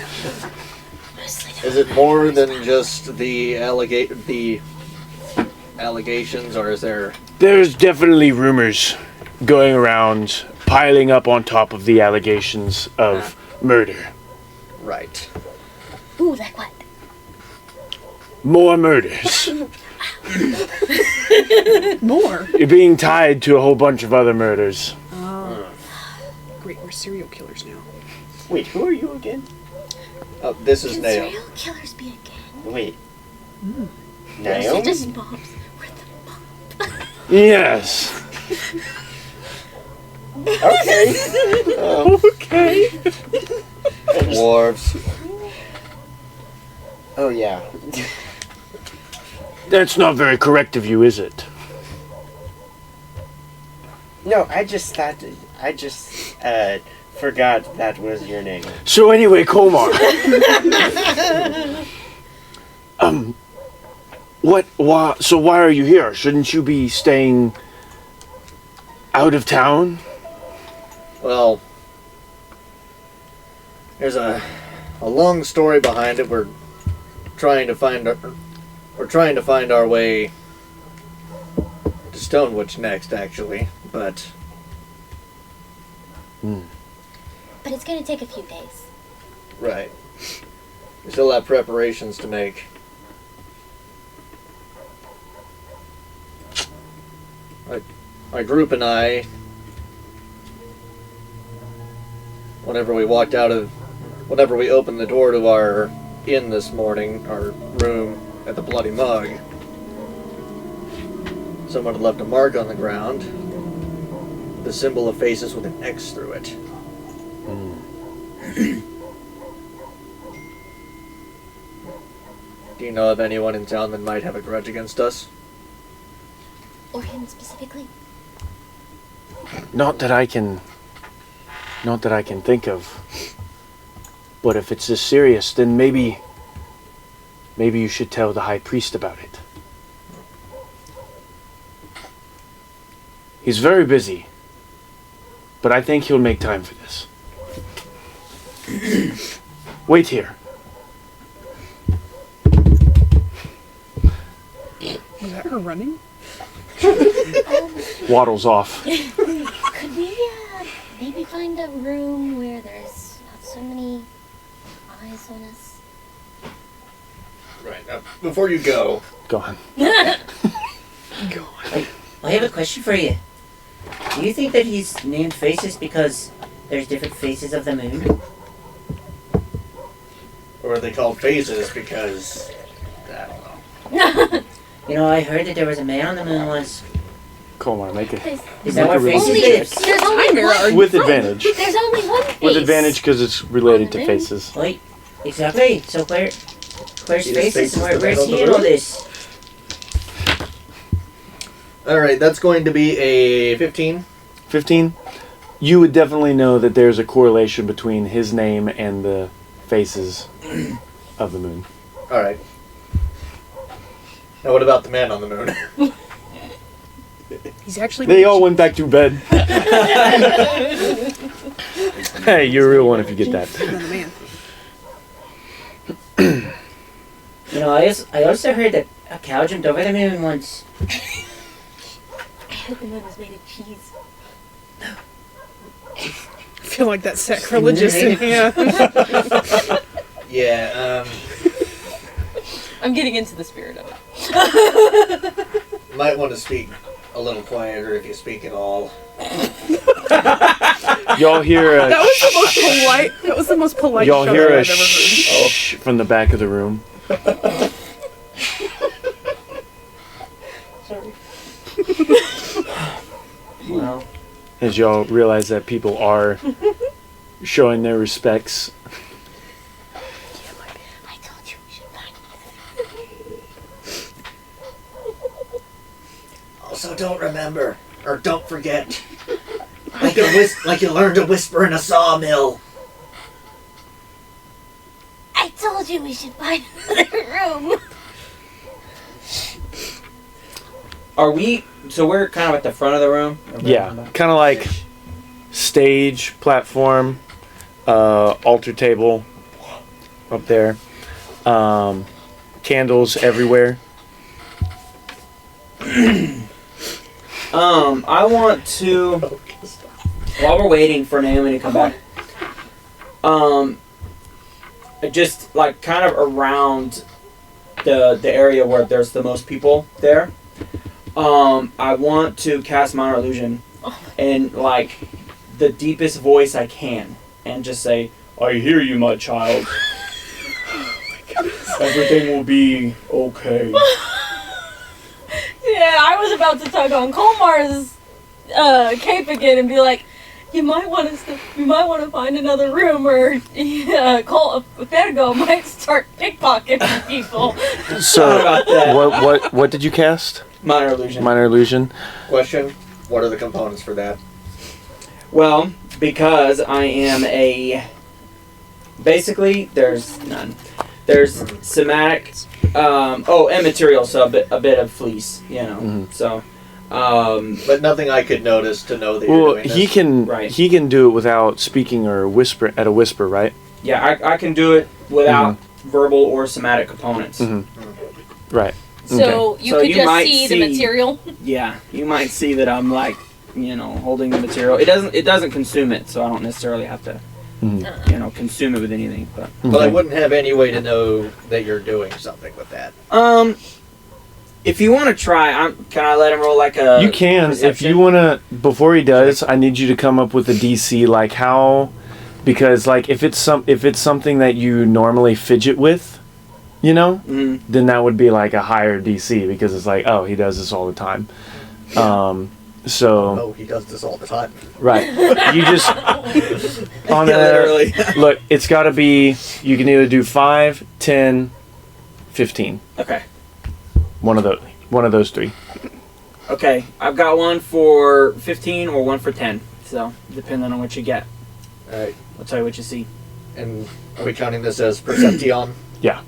Is it more than just the allegations, or is there? There's definitely rumors going around, piling up on top of the allegations of murder. Right. Ooh, like what? More murders. More. You're being tied to a whole bunch of other murders. Oh. Great, we're serial killers now. Wait, who are you again? Oh, this is Can Nail. serial killers be a gang? Wait. They're Naomi? just mobs. We're the mob. Yes. Okay. Okay. Dwarves. Oh, yeah. That's not very correct of you, is it? No, I just forgot that was your name. So anyway, Komar. Why are you here? Shouldn't you be staying out of town? Well, there's a long story behind it. We're trying to find our way to Stonewitch next, actually, but But it's gonna take a few days. right. We still have preparations to make. My group and I, whenever we opened the door to our inn this morning, our room at the Bloody Mug, someone had left a mark on the ground, the symbol of faces with an X through it. Do you know of anyone in town that might have a grudge against us? Or him specifically. Not that I can think of. But if it's this serious, then maybe you should tell the High Priest about it. He's very busy, but I think he'll make time for this. Wait here. Was that her running? Waddles off. Could we maybe find a room where there's not so many eyes on us? Right. Before you go, Go on. I have a question for you. Do you think that he's named faces because there's different faces of the moon? or are they called phases because I don't know. You know, I heard that there was a man on the moon once. Komar, make it. Is that where faces Only, lives? there's only one. With advantage. There's only one face. With advantage because it's related to faces. Wait, exactly. So where's He faces? faces Where's the man on he the in all moon? this? Alright, that's going to be a 15. 15. You would definitely know that there's a correlation between his name and the faces of the moon. Alright. Now what about the man on the moon? He's actually. They all went back to bed. Hey, you're a real one if you get that. Another man. You know, I also heard that a cow jumped over the moon once. I hope the moon was made of cheese. I feel like that's sacrilegious. Yeah. Yeah, I'm getting into the spirit of it. might want to speak a little quieter if you speak at all. Y'all hear a That was the most polite. That was the most polite. y'all shut hear up a I've ever heard. shh from the back of the room. Sorry. Well, As y'all realize that people are showing their respects. I told you we should find Also, don't remember, or don't forget, like you learned to whisper in a sawmill. I told you we should find another room. So we're kind of at the front of the room? Yeah, kind of like stage, platform, altar table up there. Candles everywhere. I want to, while we're waiting for Naomi to come back, just like kind of around the area where there's the most people there. I want to cast Minor Illusion in like the deepest voice I can, and just say, "I hear you, my child. Everything will be okay." Yeah, I was about to tug on Colmar's cape again and be like, you might want to find another room, or Fergo might start pickpocketing people. So, about that. what did you cast? Minor Illusion. Minor Illusion. Question: what are the components for that? Well, because I am basically, there's none. There's somatic, and material, so a bit of fleece, so. But nothing I could notice to know that you're Well, doing this. he can do it without speaking or whisper at a whisper, right? Yeah, I can do it without verbal or somatic components. Right. So Okay. you So could you just might see the see- material. Yeah, you might see that I'm like, holding the material. It doesn't consume it, so I don't necessarily have to, consume it with anything. But But I wouldn't have any way to know that you're doing something with that. if you want to try, can I let him roll like a? You can if perception? you want to. Before he does, I need you to come up with a DC, like how, because like if it's something that you normally fidget with, then that would be like a higher DC, because it's like, oh, he does this all the time. So Oh, he does this all the time. right, you just on Yeah, literally. look. It's got to be. You can either do 5, 10, 15. Okay. One of those three. Okay, I've got one for 15 or one for 10. So depending on what you get, Alright. I'll tell you what you see. And are we counting this as Perception? Yeah.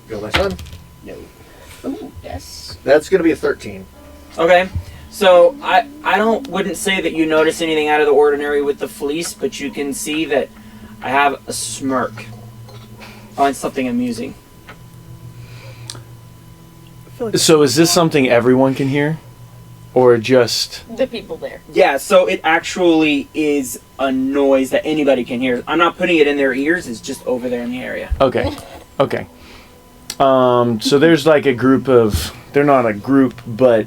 Go, my son. No. Ooh, yes. That's going to be a 13. Okay, so I wouldn't say that you notice anything out of the ordinary with the fleece, but you can see that I have a smirk. Find something amusing. I feel like So is this something everyone can hear, or just? The people there. Yeah, so it actually is a noise that anybody can hear. I'm not putting it in their ears, it's just over there in the area. Okay. Okay. So there's like a group of. They're not a group, but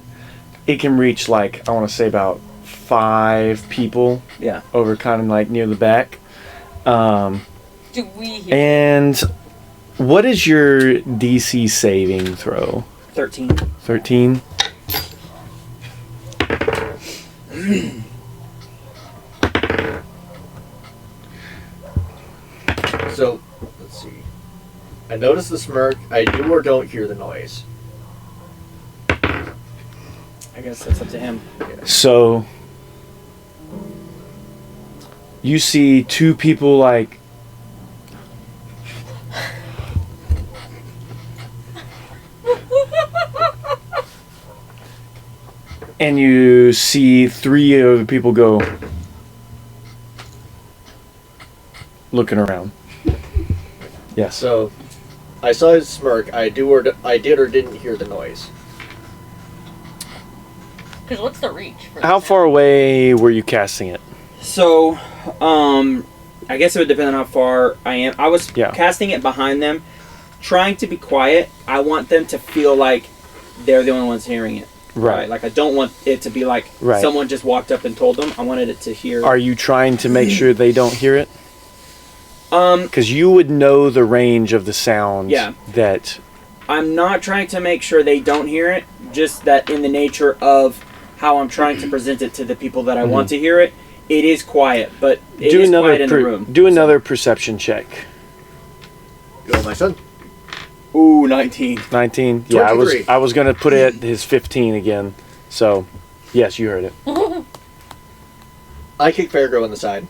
it can reach like, I want to say about 5 people. Yeah. Over kind of like near the back. Do we hear? And what is your DC saving throw? 13. 13. So, let's see. I notice the smirk. I do or don't hear the noise. I guess that's up to him. So you see 2 people like and you see 3 other people go looking around. Yes. So, I saw his smirk. I did or didn't hear the noise. Because what's the reach? For How the far away were you casting it? So, I guess it would depend on how far I am. I was casting it behind them, trying to be quiet. I want them to feel like they're the only ones hearing it. Right. Like, I don't want it to be like someone just walked up and told them. I wanted it to hear. Are you trying to make sure they don't hear it? Because you would know the range of the sound. Yeah. That. I'm not trying to make sure they don't hear it. Just that in the nature of how I'm trying to present it to the people that I want to hear it, it is quiet, but it is quiet in the room. Do another perception check. Go, my son. Ooh, 19. 19. Yeah, 23. I was gonna put it at his 15 again. So, yes, you heard it. I kick Fairgrow in the side.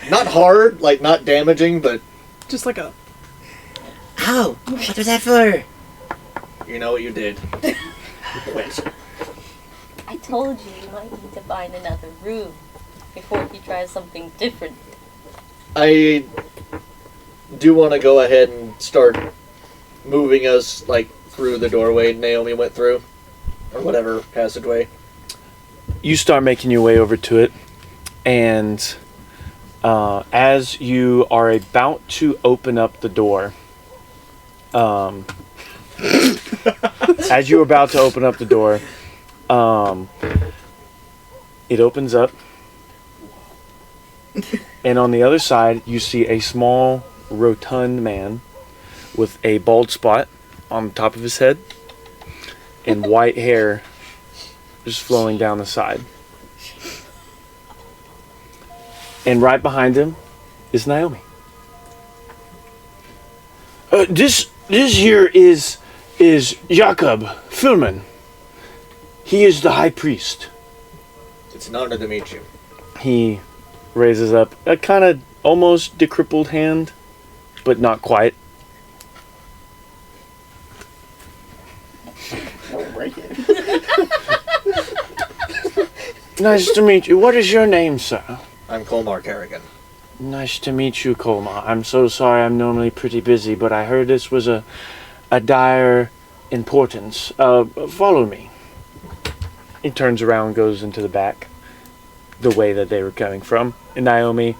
Not hard, like not damaging, but just like a. Ow! What was that for? you know what you did. Quit. I told you might need to find another room before he tries something different. I do want to go ahead and start moving us like through the doorway Naomi went through, or whatever passageway. You start making your way over to it, and As you are about to open up the door, it opens up, and on the other side, you see a small, rotund man with a bald spot on the top of his head and white hair just flowing down the side. And right behind him is Naomi. This here is Jakob Filman. He is the high priest. It's an honor to meet you. He raises up a kind of almost decrepit hand, but not quite. Don't break it. Nice to meet you. What is your name, sir? I'm Colmar Kerrigan. Nice to meet you, Colmar. I'm so sorry, I'm normally pretty busy, but I heard this was a dire importance. Follow me. He turns around and goes into the back, the way that they were coming from. And Naomi,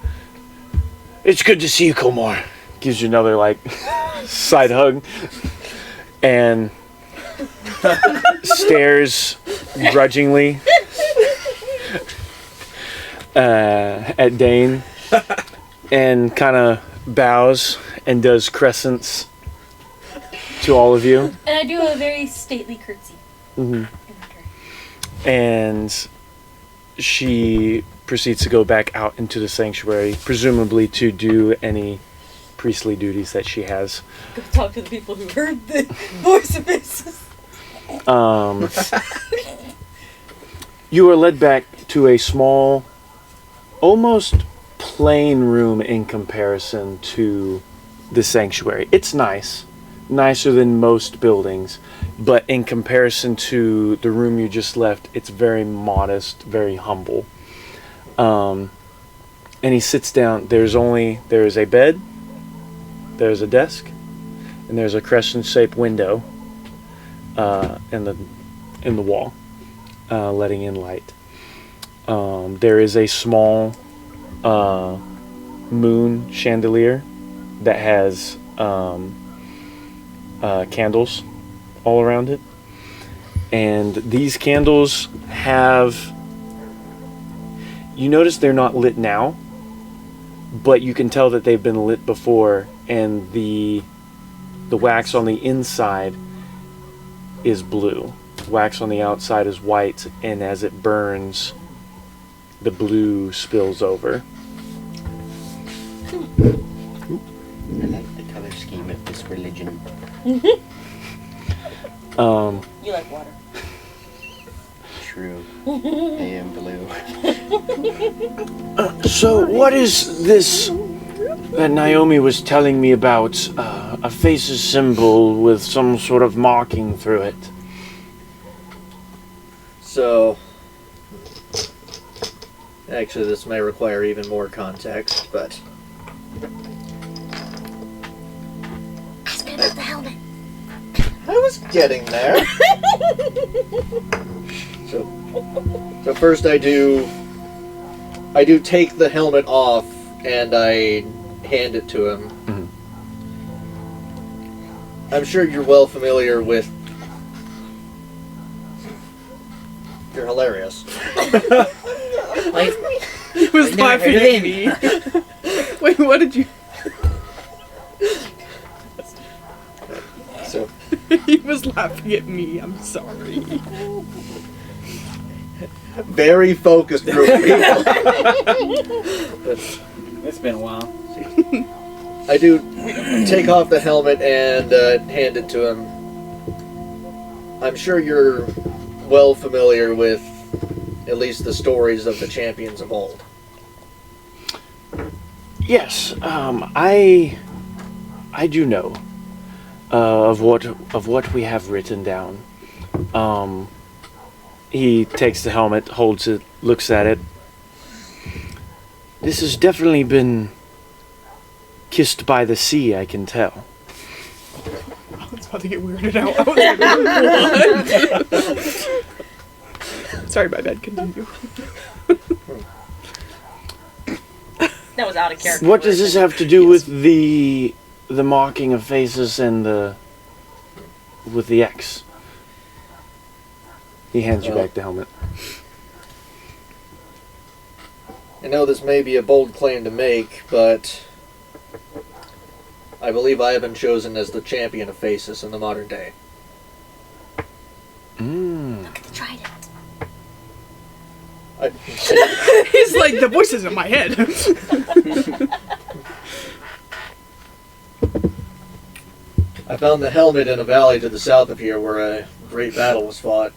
it's good to see you, Colmar. Gives you another, side hug. And stares grudgingly at Dane and kind of bows and does crescents to all of you. And I do a very stately curtsy. Mm-hmm. And she proceeds to go back out into the sanctuary, presumably to do any priestly duties that she has. Go talk to the people who heard the voice of faces. You are led back to a small, almost plain room in comparison to the sanctuary. It's nice, nicer than most buildings, but in comparison to the room you just left, it's very modest, very humble. And he sits down. There is a bed, there's a desk, and there's a crescent-shaped window in the wall, letting in light. There is a small moon chandelier that has candles all around it, and these candles have, you notice they're not lit now, but you can tell that they've been lit before, and the wax on the inside is blue. Wax on the outside is white, and as it burns, the blue spills over. I like the color scheme of this religion. You like water. True. I am blue. So what is this that Naomi was telling me about? A faces symbol with some sort of marking through it. So, actually this may require even more context, but Ask her about the helmet. I was getting there. So first I do take the helmet off and I hand it to him. Mm-hmm. I'm sure you're well familiar with. You're hilarious. He was laughing at me. Wait, what did you? So He was laughing at me. I'm sorry. very focused group of people. It's been a while. I do take off the helmet and hand it to him. I'm sure you're well familiar with at least the stories of the champions of old. Yes, I do know of what we have written down. He takes the helmet, holds it, looks at it. This has definitely been kissed by the sea, I can tell. I was about to get weirded out. I was like, what? Sorry, my bad. Continue. That was out of character. What does this have to do with the marking of faces and with the X? He hands you back the helmet. I know this may be a bold claim to make, but I believe I have been chosen as the champion of faces in the modern day. Look at the trident. He's like, the voices in my head. I found the helmet in a valley to the south of here where a great battle was fought.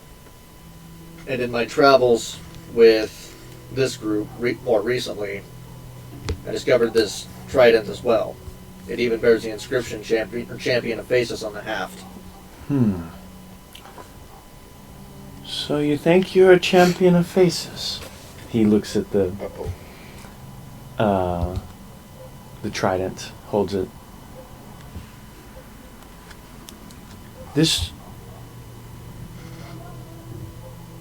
And in my travels with this group more recently, I discovered this trident as well. It even bears the inscription champion of faces on the haft. So you think you're a champion of faces? He looks at the trident, holds it. This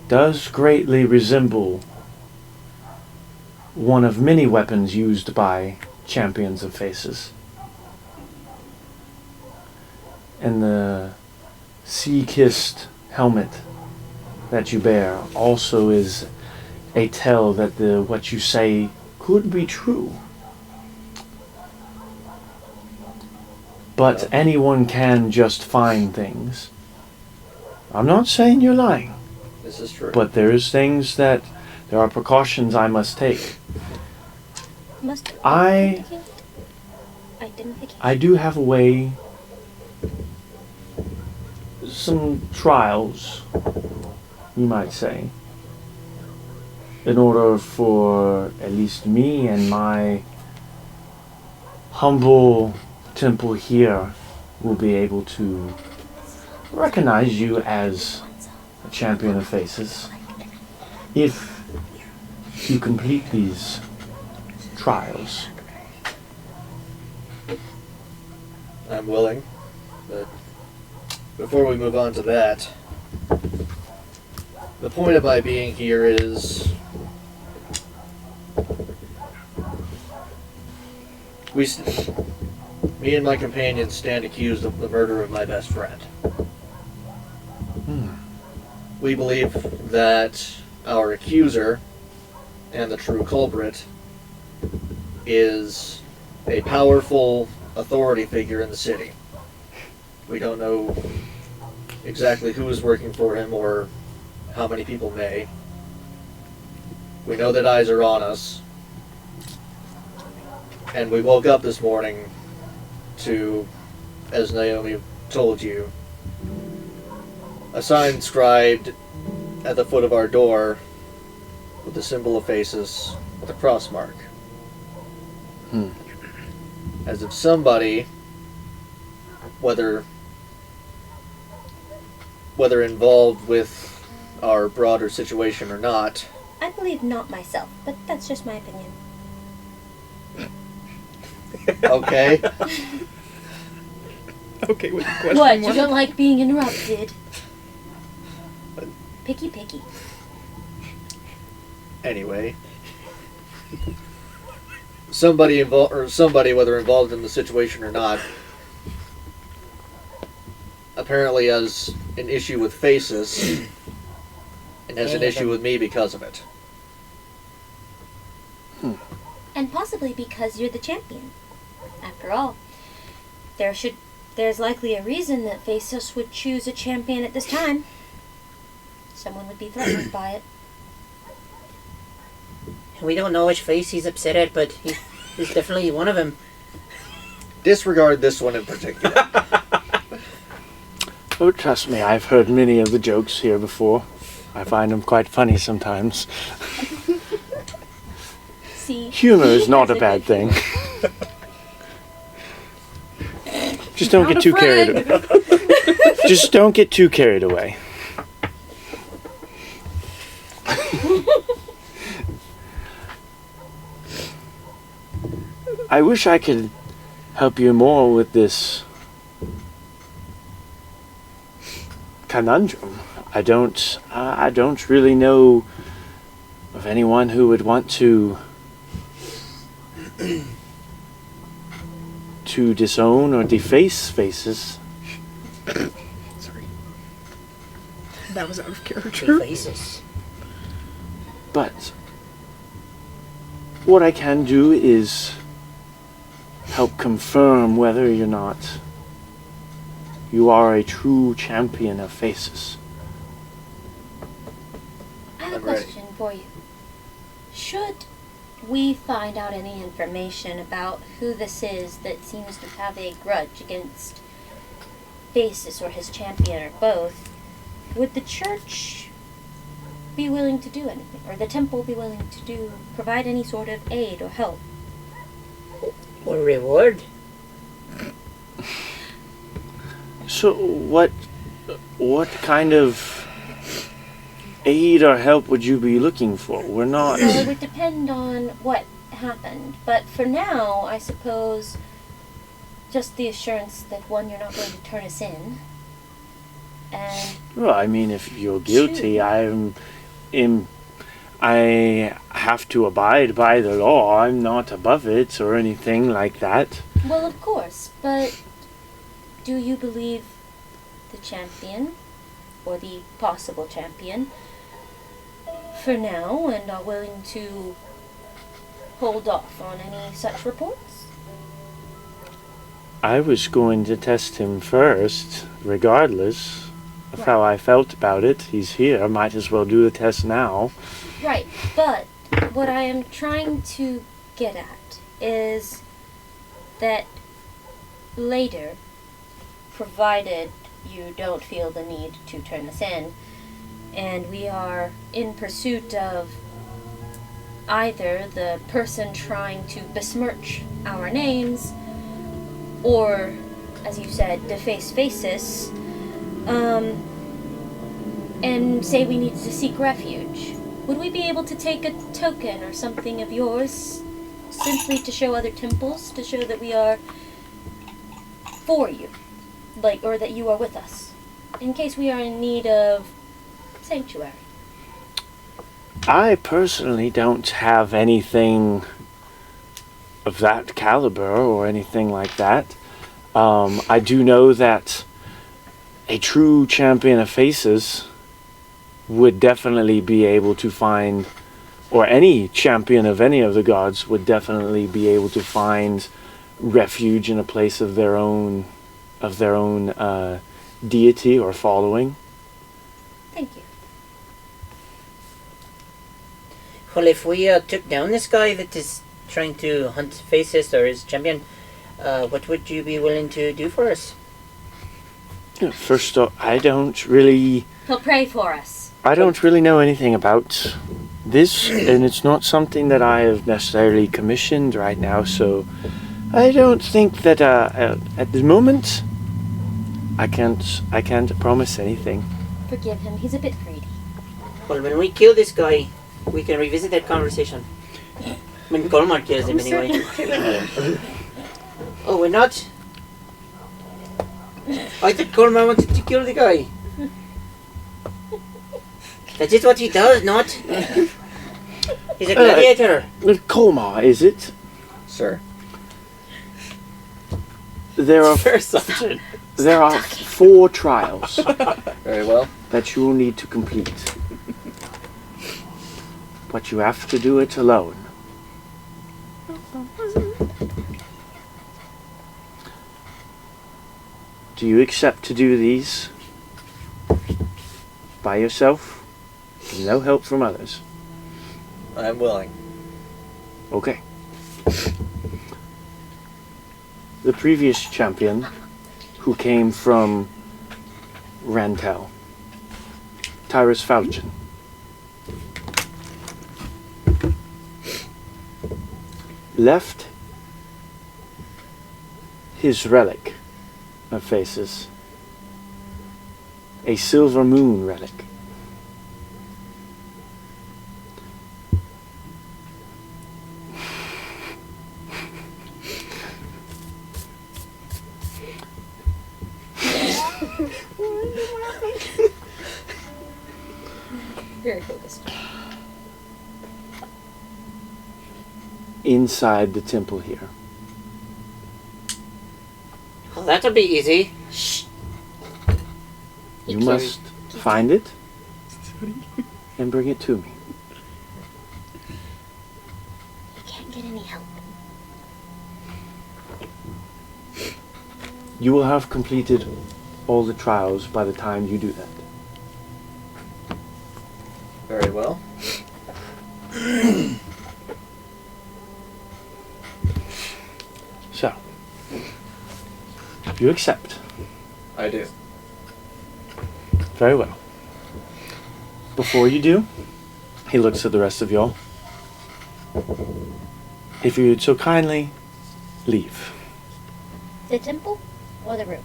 does greatly resemble one of many weapons used by champions of faces. And the sea-kissed helmet that you bear also is a tell that what you say could be true. But anyone can just find things. I'm not saying you're lying. This is true. But there are precautions I must take. I do have a way, some trials, you might say, in order for at least me and my humble temple here will be able to recognize you as a champion of faces if you complete these trials. I'm willing, but before we move on to that, the point of my being here is me and my companions stand accused of the murder of my best friend. We believe that our accuser and the true culprit is a powerful authority figure in the city. We don't know exactly who is working for him or how many people may. We know that eyes are on us. And we woke up this morning to, as Naomi told you, a sign inscribed at the foot of our door with the symbol of faces with a cross mark. As if somebody, whether involved with our broader situation or not. I believe not myself, but that's just my opinion. Okay. Okay, with the question What? You mark. don't like being interrupted? Picky. Anyway, somebody whether involved in the situation or not, apparently has an issue with faces and has an issue with me because of it. And possibly because you're the champion. After all, there's likely a reason that Fasos would choose a champion at this time. Someone would be threatened by it. We don't know which face he's upset at, but he's definitely one of them. Disregard this one in particular. Oh, trust me, I've heard many of the jokes here before. I find them quite funny sometimes. See, Humor is not a bad thing. Just don't get too carried away. Just don't get too carried away. I wish I could help you more with this conundrum. I don't really know of anyone who would want to to disown or deface faces. Sorry. That was out of character. Faces. But what I can do is help confirm whether or not you are a true champion of faces. I have a I'm ready. question for you. Should we find out any information about who this is that seems to have a grudge against Faces or his champion or both, would the church be willing to do anything, or the temple be willing to provide any sort of aid or help? Or reward? So what kind of aid or help would you be looking for? We're not... Well, it would depend on what happened, but for now, I suppose just the assurance that, one, you're not going to turn us in, and Well, I mean, if you're guilty, True. I have to abide by the law. I'm not above it or anything like that. well, of course, but do you believe the champion, or the possible champion, for now, and are willing to hold off on any such reports? I was going to test him first, regardless of how I felt about it. He's here. Might as well do the test now. Right, but what I am trying to get at is that later, provided you don't feel the need to turn us in, and we are in pursuit of either the person trying to besmirch our names, or, as you said, deface Faces, and say we need to seek refuge, would we be able to take a token or something of yours, simply to show other temples, to show that we are for you, or that you are with us, in case we are in need of sanctuary? I personally don't have anything of that caliber or anything like that. I do know that a true champion of Faces would definitely be able to find, or any champion of any of the gods would definitely be able to find refuge in a place of their own deity or following. Thank you. Well, if we took down this guy that is trying to hunt Faces or his champion, what would you be willing to do for us? First off, I don't really know anything about this, and it's not something that I have necessarily commissioned right now, so I don't think that at the moment I can't promise anything. Forgive him, he's a bit greedy. Well, when we kill this guy, we can revisit that conversation. When Colmar kills him, anyway. Oh, we're not? I thought Colmar wanted to kill the guy. That's just what he does, not? He's a gladiator. Colmar, is it? Sir. There are Fair assumption. there are 4 trials Very well. that you will need to complete. But you have to do it alone. Do you accept to do these by yourself? With no help from others? I'm willing. Okay. The previous champion, who came from Rantel, Tyrus Falcon, left his relic of Faces, a silver moon relic. Very focused. inside the temple here. Well, that'll be easy. You must find it and bring it to me. You can't get any help. You will have completed all the trials by the time you do that. Very well. So, you accept. I do. Very well. Before you do, he looks at the rest of y'all. If you would so kindly leave. The temple or the room?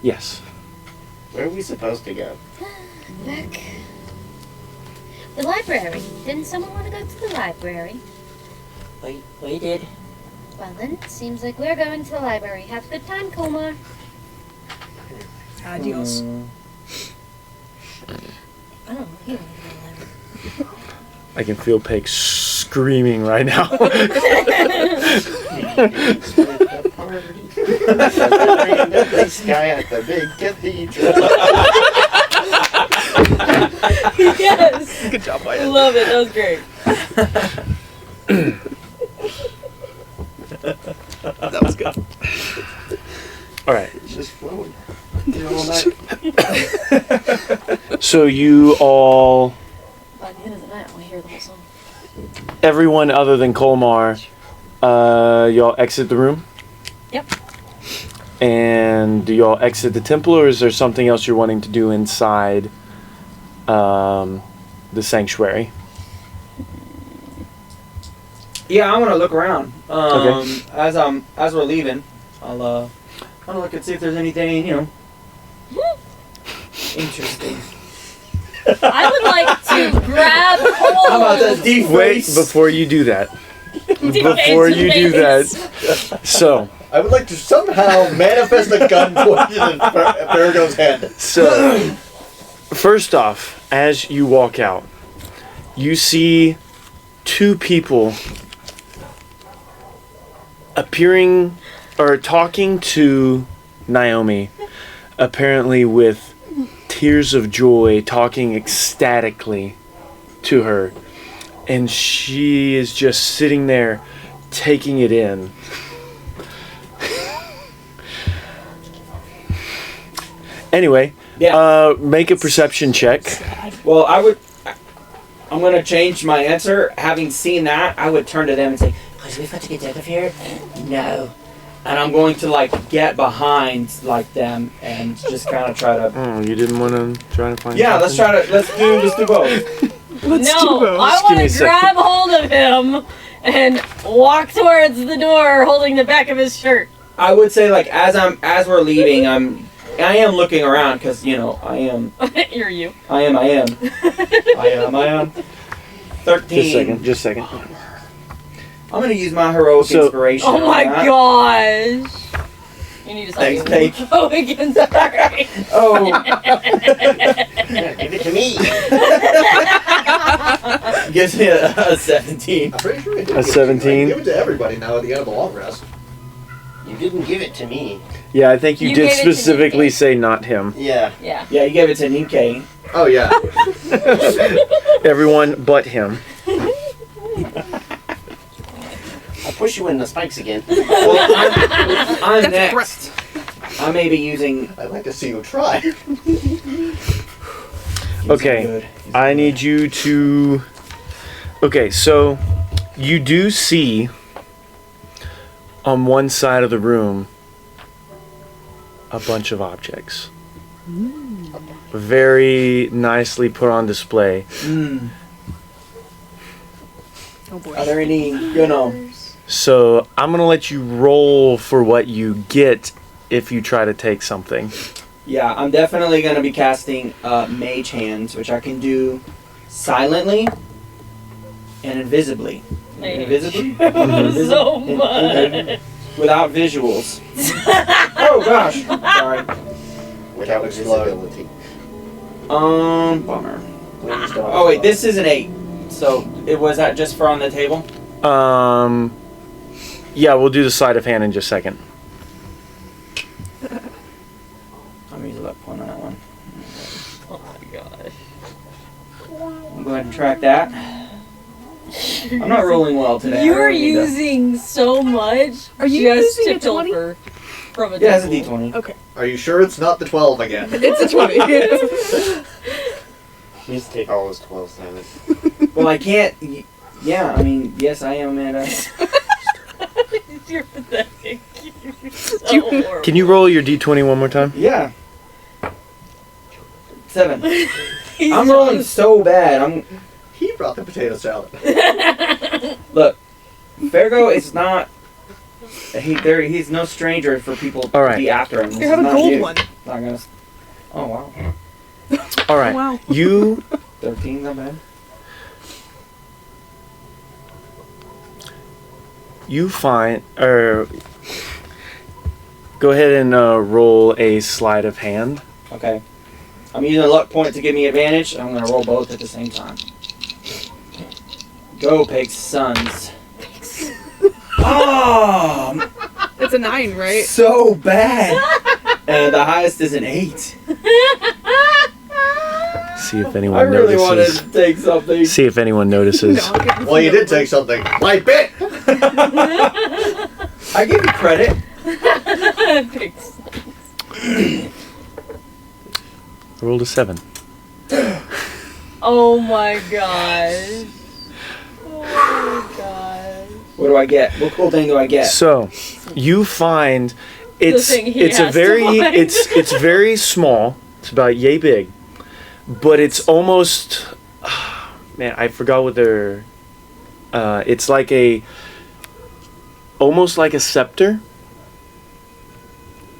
Yes. Where are we supposed to go? Back. The library. Didn't someone want to go to the library? We did. Well then, seems like we're going to the library. Have a good time, Komar. Adios. I don't know. You don't go to the library. I can feel Peg screaming right now. This guy at the big cathedral. Yes. Good job, I Wyatt. love it. That was great. That was good. All right. It's just flowing. So you all, By the end of the night, I want to hear the whole song. everyone other than Colmar, y'all exit the room? Yep. And do y'all exit the temple, or is there something else you're wanting to do inside the sanctuary? Yeah, I want to look around. Okay. As we're leaving, I'll want to look and see if there's anything, interesting. I would like to grab hold. How about that deep Wait, face? before you do that. Before Face to you do that. face. So, I would like to somehow manifest a gun pointed at Farrago's head. So, first off, as you walk out, you see two people appearing or talking to Naomi, apparently with tears of joy, talking ecstatically to her. And she is just sitting there taking it in. Anyway, Yeah. make a perception check. Well, I'm going to change my answer. Having seen that, I would turn to them and say, please, we've got to get out of here. No. And I'm going to, get behind, them and just kind of try to... Oh, you didn't want to try to find Yeah, something? let's do both. Let's do No, both. I Just give me want a to second. grab hold of him and walk towards the door, holding the back of his shirt. I would say, as we're leaving, I am looking around because, I am. You're you. I am. 13. Just a second. I'm going to use my heroic So- inspiration. Oh on my that. gosh. You need to stop Thanks, using Paige. Oh, again, sorry. Oh, Yeah, give it to me. gives me a 17. I'm pretty sure we did. A 17? Give it to everybody now at the end of the long rest. You didn't give it to me. Yeah, I think you You did gave it to specifically me. say not him. Yeah. Yeah. Yeah, you gave it to Nikkei. Oh yeah. Everyone but him. I'll push you in the spikes again. Well, I'm That's a next. I may be using. I'd like to see you try. Okay, Good. I need you to... Okay, so you do see on one side of the room a bunch of objects. Very nicely put on display. Oh boy. Are there any, So I'm going to let you roll for what you get if you try to take something. Yeah, I'm definitely going to be casting Mage Hands, which I can do silently and invisibly. Invisibly? So much. Without visuals. Oh gosh. Sorry. Without visibility. Bummer. Oh wait, this is an 8. So was that just for on the table? Yeah, we'll do the sleight of hand in just a second. I'm using luck point on that one. Oh my gosh. I'll go ahead and track that. I'm not rolling well today. You're I really need to- using so much. Are you just using a to 20? pilfer from a Yeah, it's a temple. D20. Okay. Are you sure it's not the 12 again? It's a 20. You just take all his 12s down. Well, I can't. Yeah, I mean, yes, I am, Amanda. You're pathetic. You're so You- horrible. Can you roll your d20 one more time? Yeah. 7. He's I'm rolling so bad. He brought the potato salad. Look, Fargo is not. He's no stranger for people All to right. be after him. This You is have a not gold you. one. Not gonna. Oh wow. All right. Wow. You 13, not bad. find or go ahead and roll a sleight of hand. Okay. I'm using a luck point to give me advantage. I'm gonna roll both at the same time. Go, Pig's sons. Oh, It's a 9, right? so bad. The highest is an 8. See if I anyone really wanted notices. to take something. See if anyone notices. No, I'll give you Well, you the did take something. My bit! I give you credit. Pigs. I rolled a 7. Oh my gosh. Oh my gosh. What do I get? What cool thing do I get? So, you find it's thing he it's a has to very find. it's very small. It's about yay big, but it's almost man. I forgot what they're. It's like almost like a scepter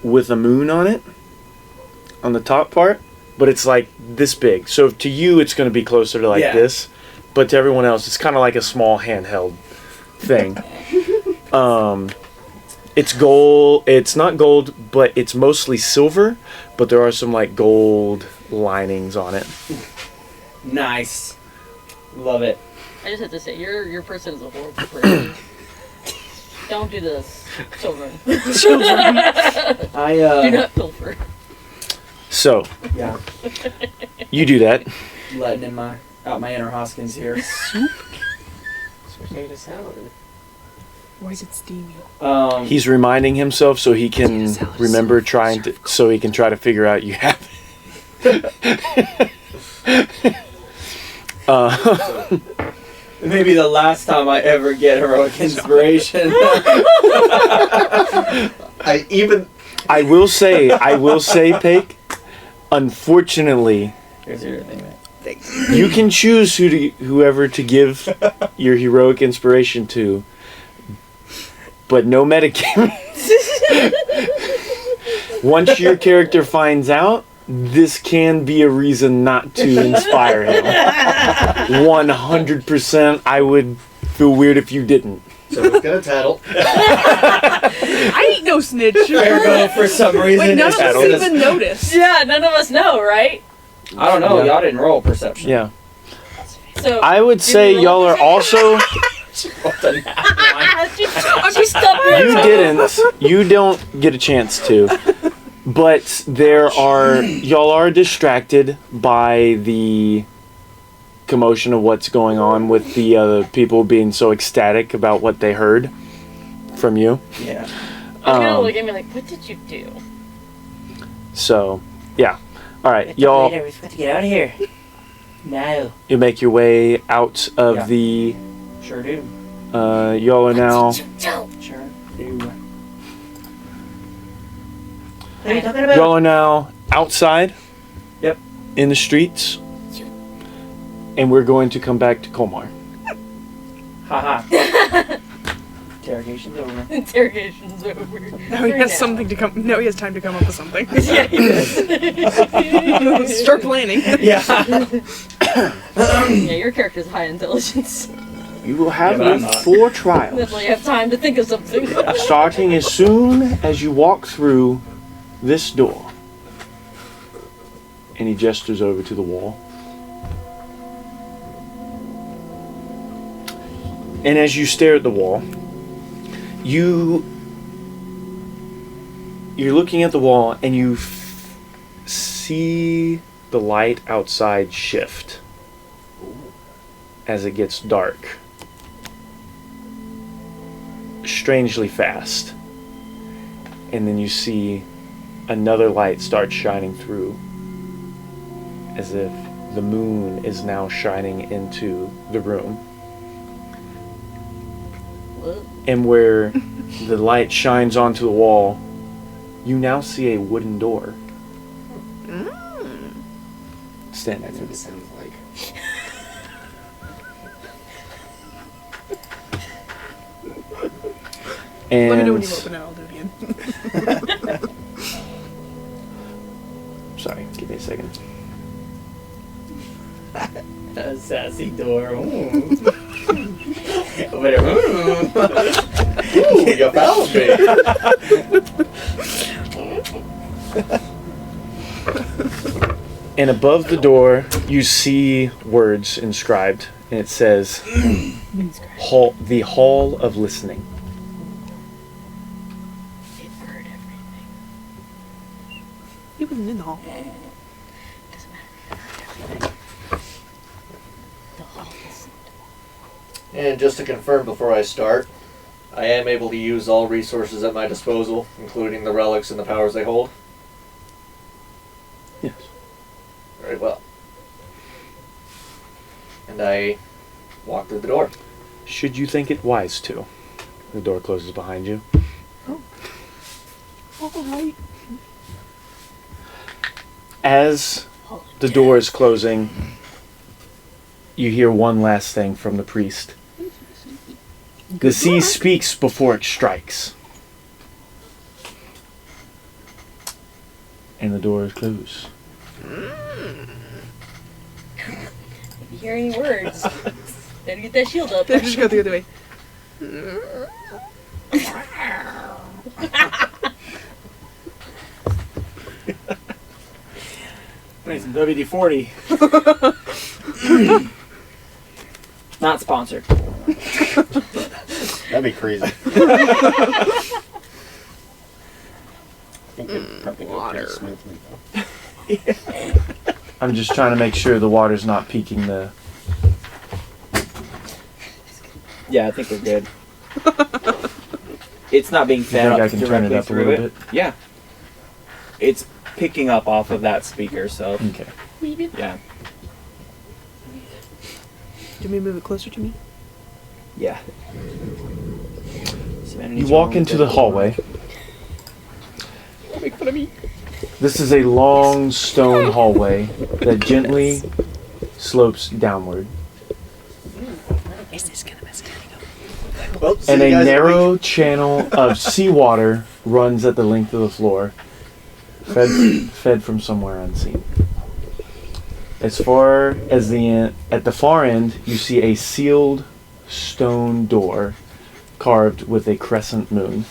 with a moon on it on the top part, but it's like this big. So to you, it's going to be closer to like Yeah. this, but to everyone else, it's kind of like a small handheld thing. It's gold. It's not gold, but it's mostly silver. But there are some like gold linings on it. Nice. Love it. I just have to say, your person is a horrible person. Don't do this, children. I Do not pilfer. So yeah, you do that. letting in my inner Hoskins here. Potato salad. Why is it steamy? He's reminding himself so he can Salad is remember so trying to, so he can try to figure out you have it. Maybe the last time I ever get heroic inspiration. I will say, Pake, unfortunately, Here's your thing, man. you can choose whoever to give your heroic inspiration to, but no metagame. Once your character finds out, this can be a reason not to inspire him. 100%. I would feel weird if you didn't. So it's gonna tattle. I ain't no snitch. Fargo, for some reason, Wait, none is of us just- even noticed. Yeah, none of us know, right? I don't know. Yeah. Y'all didn't roll perception. Yeah. So I would did say we roll y'all are also. I'm just stumping. You didn't. You don't get a chance to. But y'all are distracted by the commotion of what's going on with the other people being so ecstatic about what they heard from you. Yeah. I'm gonna look at me like, what did you do? So, yeah. All right, We're y'all. supposed to get out of here. No. You make your way out of Yeah. the. Sure do. Y'all are now. Sure do. What are you talking about? Y'all are now outside. Yep. In the streets. And we're going to come back to Colmar. Haha. Interrogation's over. Interrogation's over. Now he has something to come. Now he has time to come up with something. Yeah, he does. Start planning. Yeah. Yeah, your character's high intelligence. You will have Yeah, but I'm your not. 4 trials. Definitely have time to think of something. Starting as soon as you walk through this door. And he gestures over to the wall. And as you stare at the wall, you're looking at the wall and you see the light outside shift as it gets dark. Strangely fast. And then you see another light start shining through, as if the moon is now shining into the room. Whoa. And where the light shines onto the wall, you now see a wooden door standing That's there. what it sounds like. Let me know when And you open it, I'll do it again. sorry, give me a second. A sassy door. Ooh. Open it. Ooh, you found me. And above the door, you see words inscribed, and it says, the Hall of Listening. They've heard everything. He wasn't in the hall. Doesn't matter. They've heard everything. The hall is. And just to confirm before I start, I am able to use all resources at my disposal, including the relics and the powers they hold. Yes. Very well. And I walk through the door. Should you think it wise to. The door closes behind you. Alright. As the door is closing, you hear one last thing from the priest. The sea speaks before it strikes. And the door is closed. If you hear any words, better get that shield up. Just go the other way. Play some WD-40. Not sponsored. That'd be crazy. I think it'd probably go pretty smoothly though. I'm just trying to make sure the water's not peaking the... Yeah, I think we're good. It's not being You fed think up I can turn it directly up a through little it. bit? Yeah. It's picking up off of that speaker, so Okay. yeah. Do you want me to move it closer to me? Yeah. You walk into the hallway. Make fun of me. This is a long stone hallway that gently slopes downward. Is this gonna mess anything up? Well, see And you a guys next week. narrow channel of seawater runs at the length of the floor, fed from somewhere unseen. As far as at the far end, you see a sealed stone door carved with a crescent moon.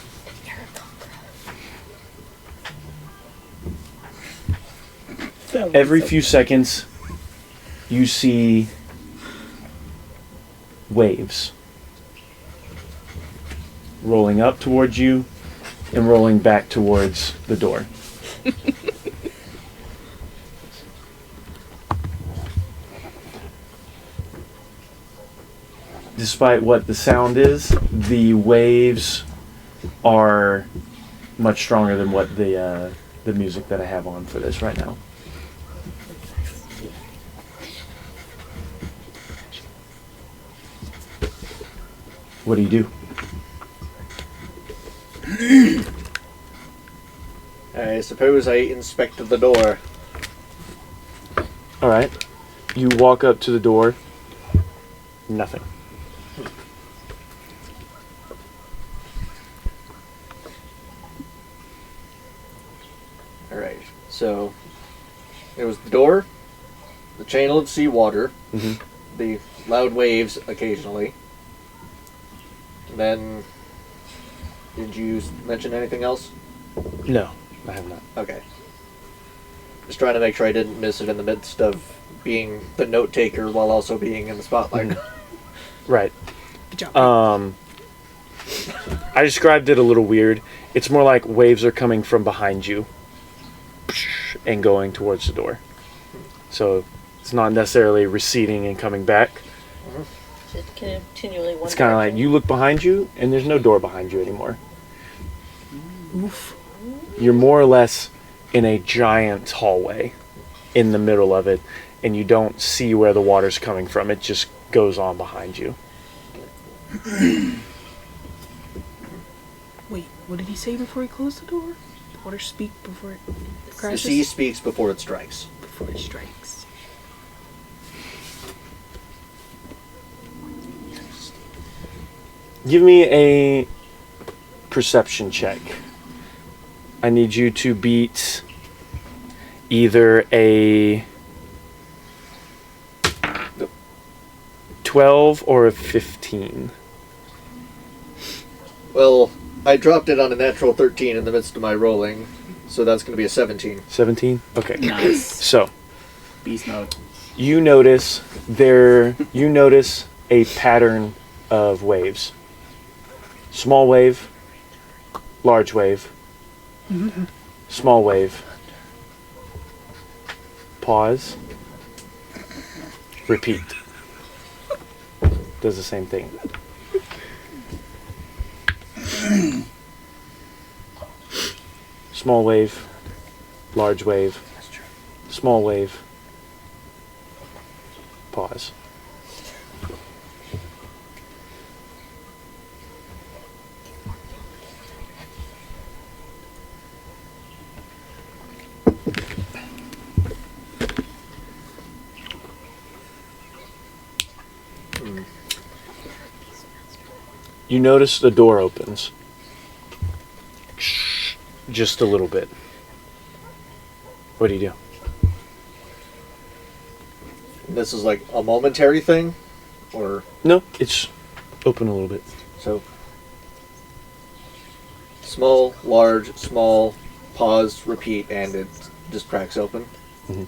Every few seconds, you see waves rolling up towards you and rolling back towards the door. Despite what the sound is, the waves are much stronger than what the music that I have on for this right now. What do you do? I suppose I inspected the door. Alright. You walk up to the door. Nothing. Alright, so there was the door, the channel of seawater, Mhm. the loud waves occasionally. And then, did you mention anything else? No, I have not. Okay. Just trying to make sure I didn't miss it in the midst of being the note taker while also being in the spotlight. Right. Good job. I described it a little weird. It's more like waves are coming from behind you and going towards the door. So it's not necessarily receding and coming back. Just continually one It's kind of like direction. you look behind you and there's no door behind you anymore. Oof. You're more or less in a giant hallway in the middle of it, and you don't see where the water's coming from. It just goes on behind you. Wait, what did he say before he closed the door? The water speak before it The crashes? sea speaks before it strikes. Before it strikes. Give me a perception check. I need you to beat either a 12 or a 15. Well, I dropped it on a natural 13 in the midst of my rolling, so that's going to be a 17. 17? Okay. Nice. So, Beast mode. you notice a pattern of waves. Small wave, large wave, small wave, pause, repeat. Does the same thing. Small wave, large wave, small wave, pause. You notice the door opens. Just a little bit. What do you do? This is like a momentary thing, or No, it's open a little bit. so. Small, large, small, pause, repeat, and it just cracks open. Mhm.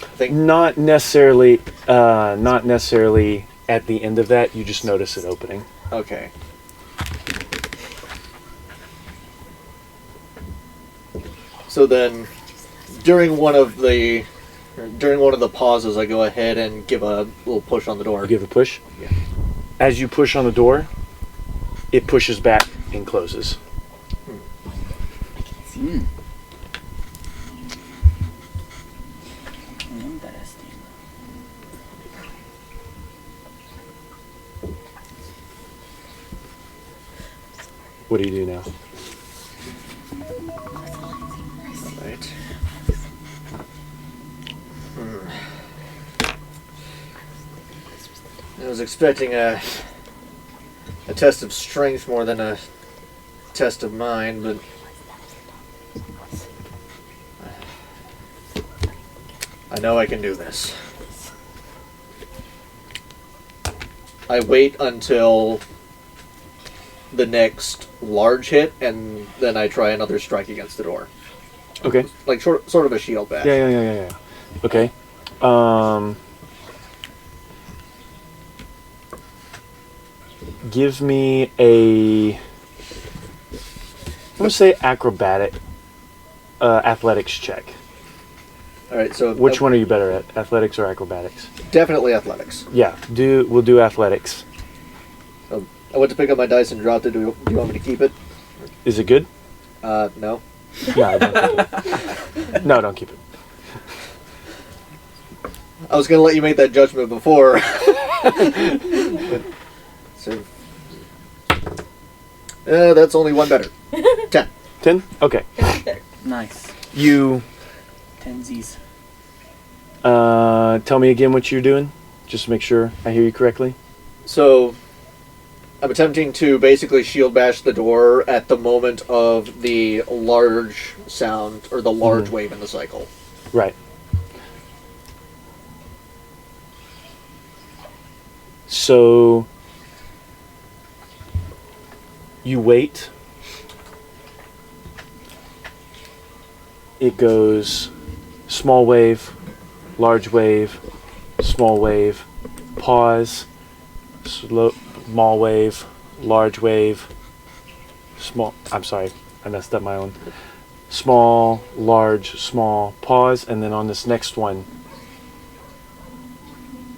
I think Not necessarily at the end of that. You just notice it opening. okay. So then, during one of the pauses, I go ahead and give a little push on the door. You give a push. Yeah. As you push on the door, it pushes back and closes. Interesting. What do you do now? Right. I was expecting a test of strength more than a test of mind, but I know I can do this. I wait until the next large hit, and then I try another strike against the door. Okay. Like sort of a shield bash. Yeah. Okay. Give me a. I'm gonna say athletics check. All right. So Which one are you better at, athletics or acrobatics? Definitely athletics. Yeah. We'll do athletics. I went to pick up my dice and dropped it. Do you want me to keep it? Is it good? No. No, don't keep it. No, don't keep it. I was gonna let you make that judgment before. So, that's only one better. 10. 10? Okay. Nice. You Tensies. tell me again what you're doing, just to make sure I hear you correctly. So, I'm attempting to basically shield bash the door at the moment of the large sound, or the large wave in the cycle. Right. So you wait. It goes small wave, large wave, small wave, pause, small wave, large wave, small. I'm sorry, I messed up my own. Small, large, small, pause, and then on this next one,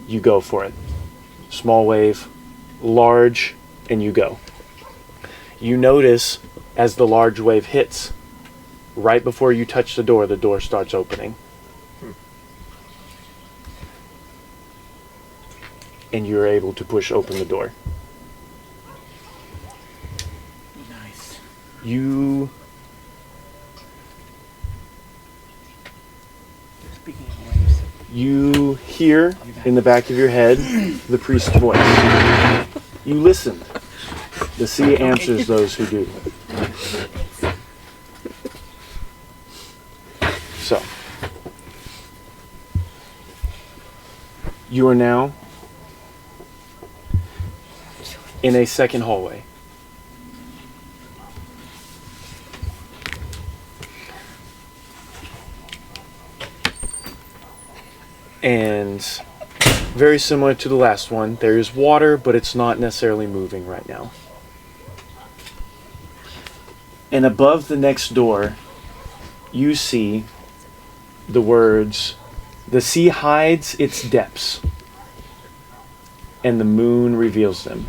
you go for it. Small wave, large, and you go. You notice as the large wave hits, right before you touch the door starts opening. And you're able to push open the door. Nice. You Speaking of waves. You hear in the back of your head the priest's voice. You listen. The sea answers those who do. So, you are now in a second hallway. And very similar to the last one, there is water, but it's not necessarily moving right now. And above the next door, you see the words, "The sea hides its depths, and the moon reveals them."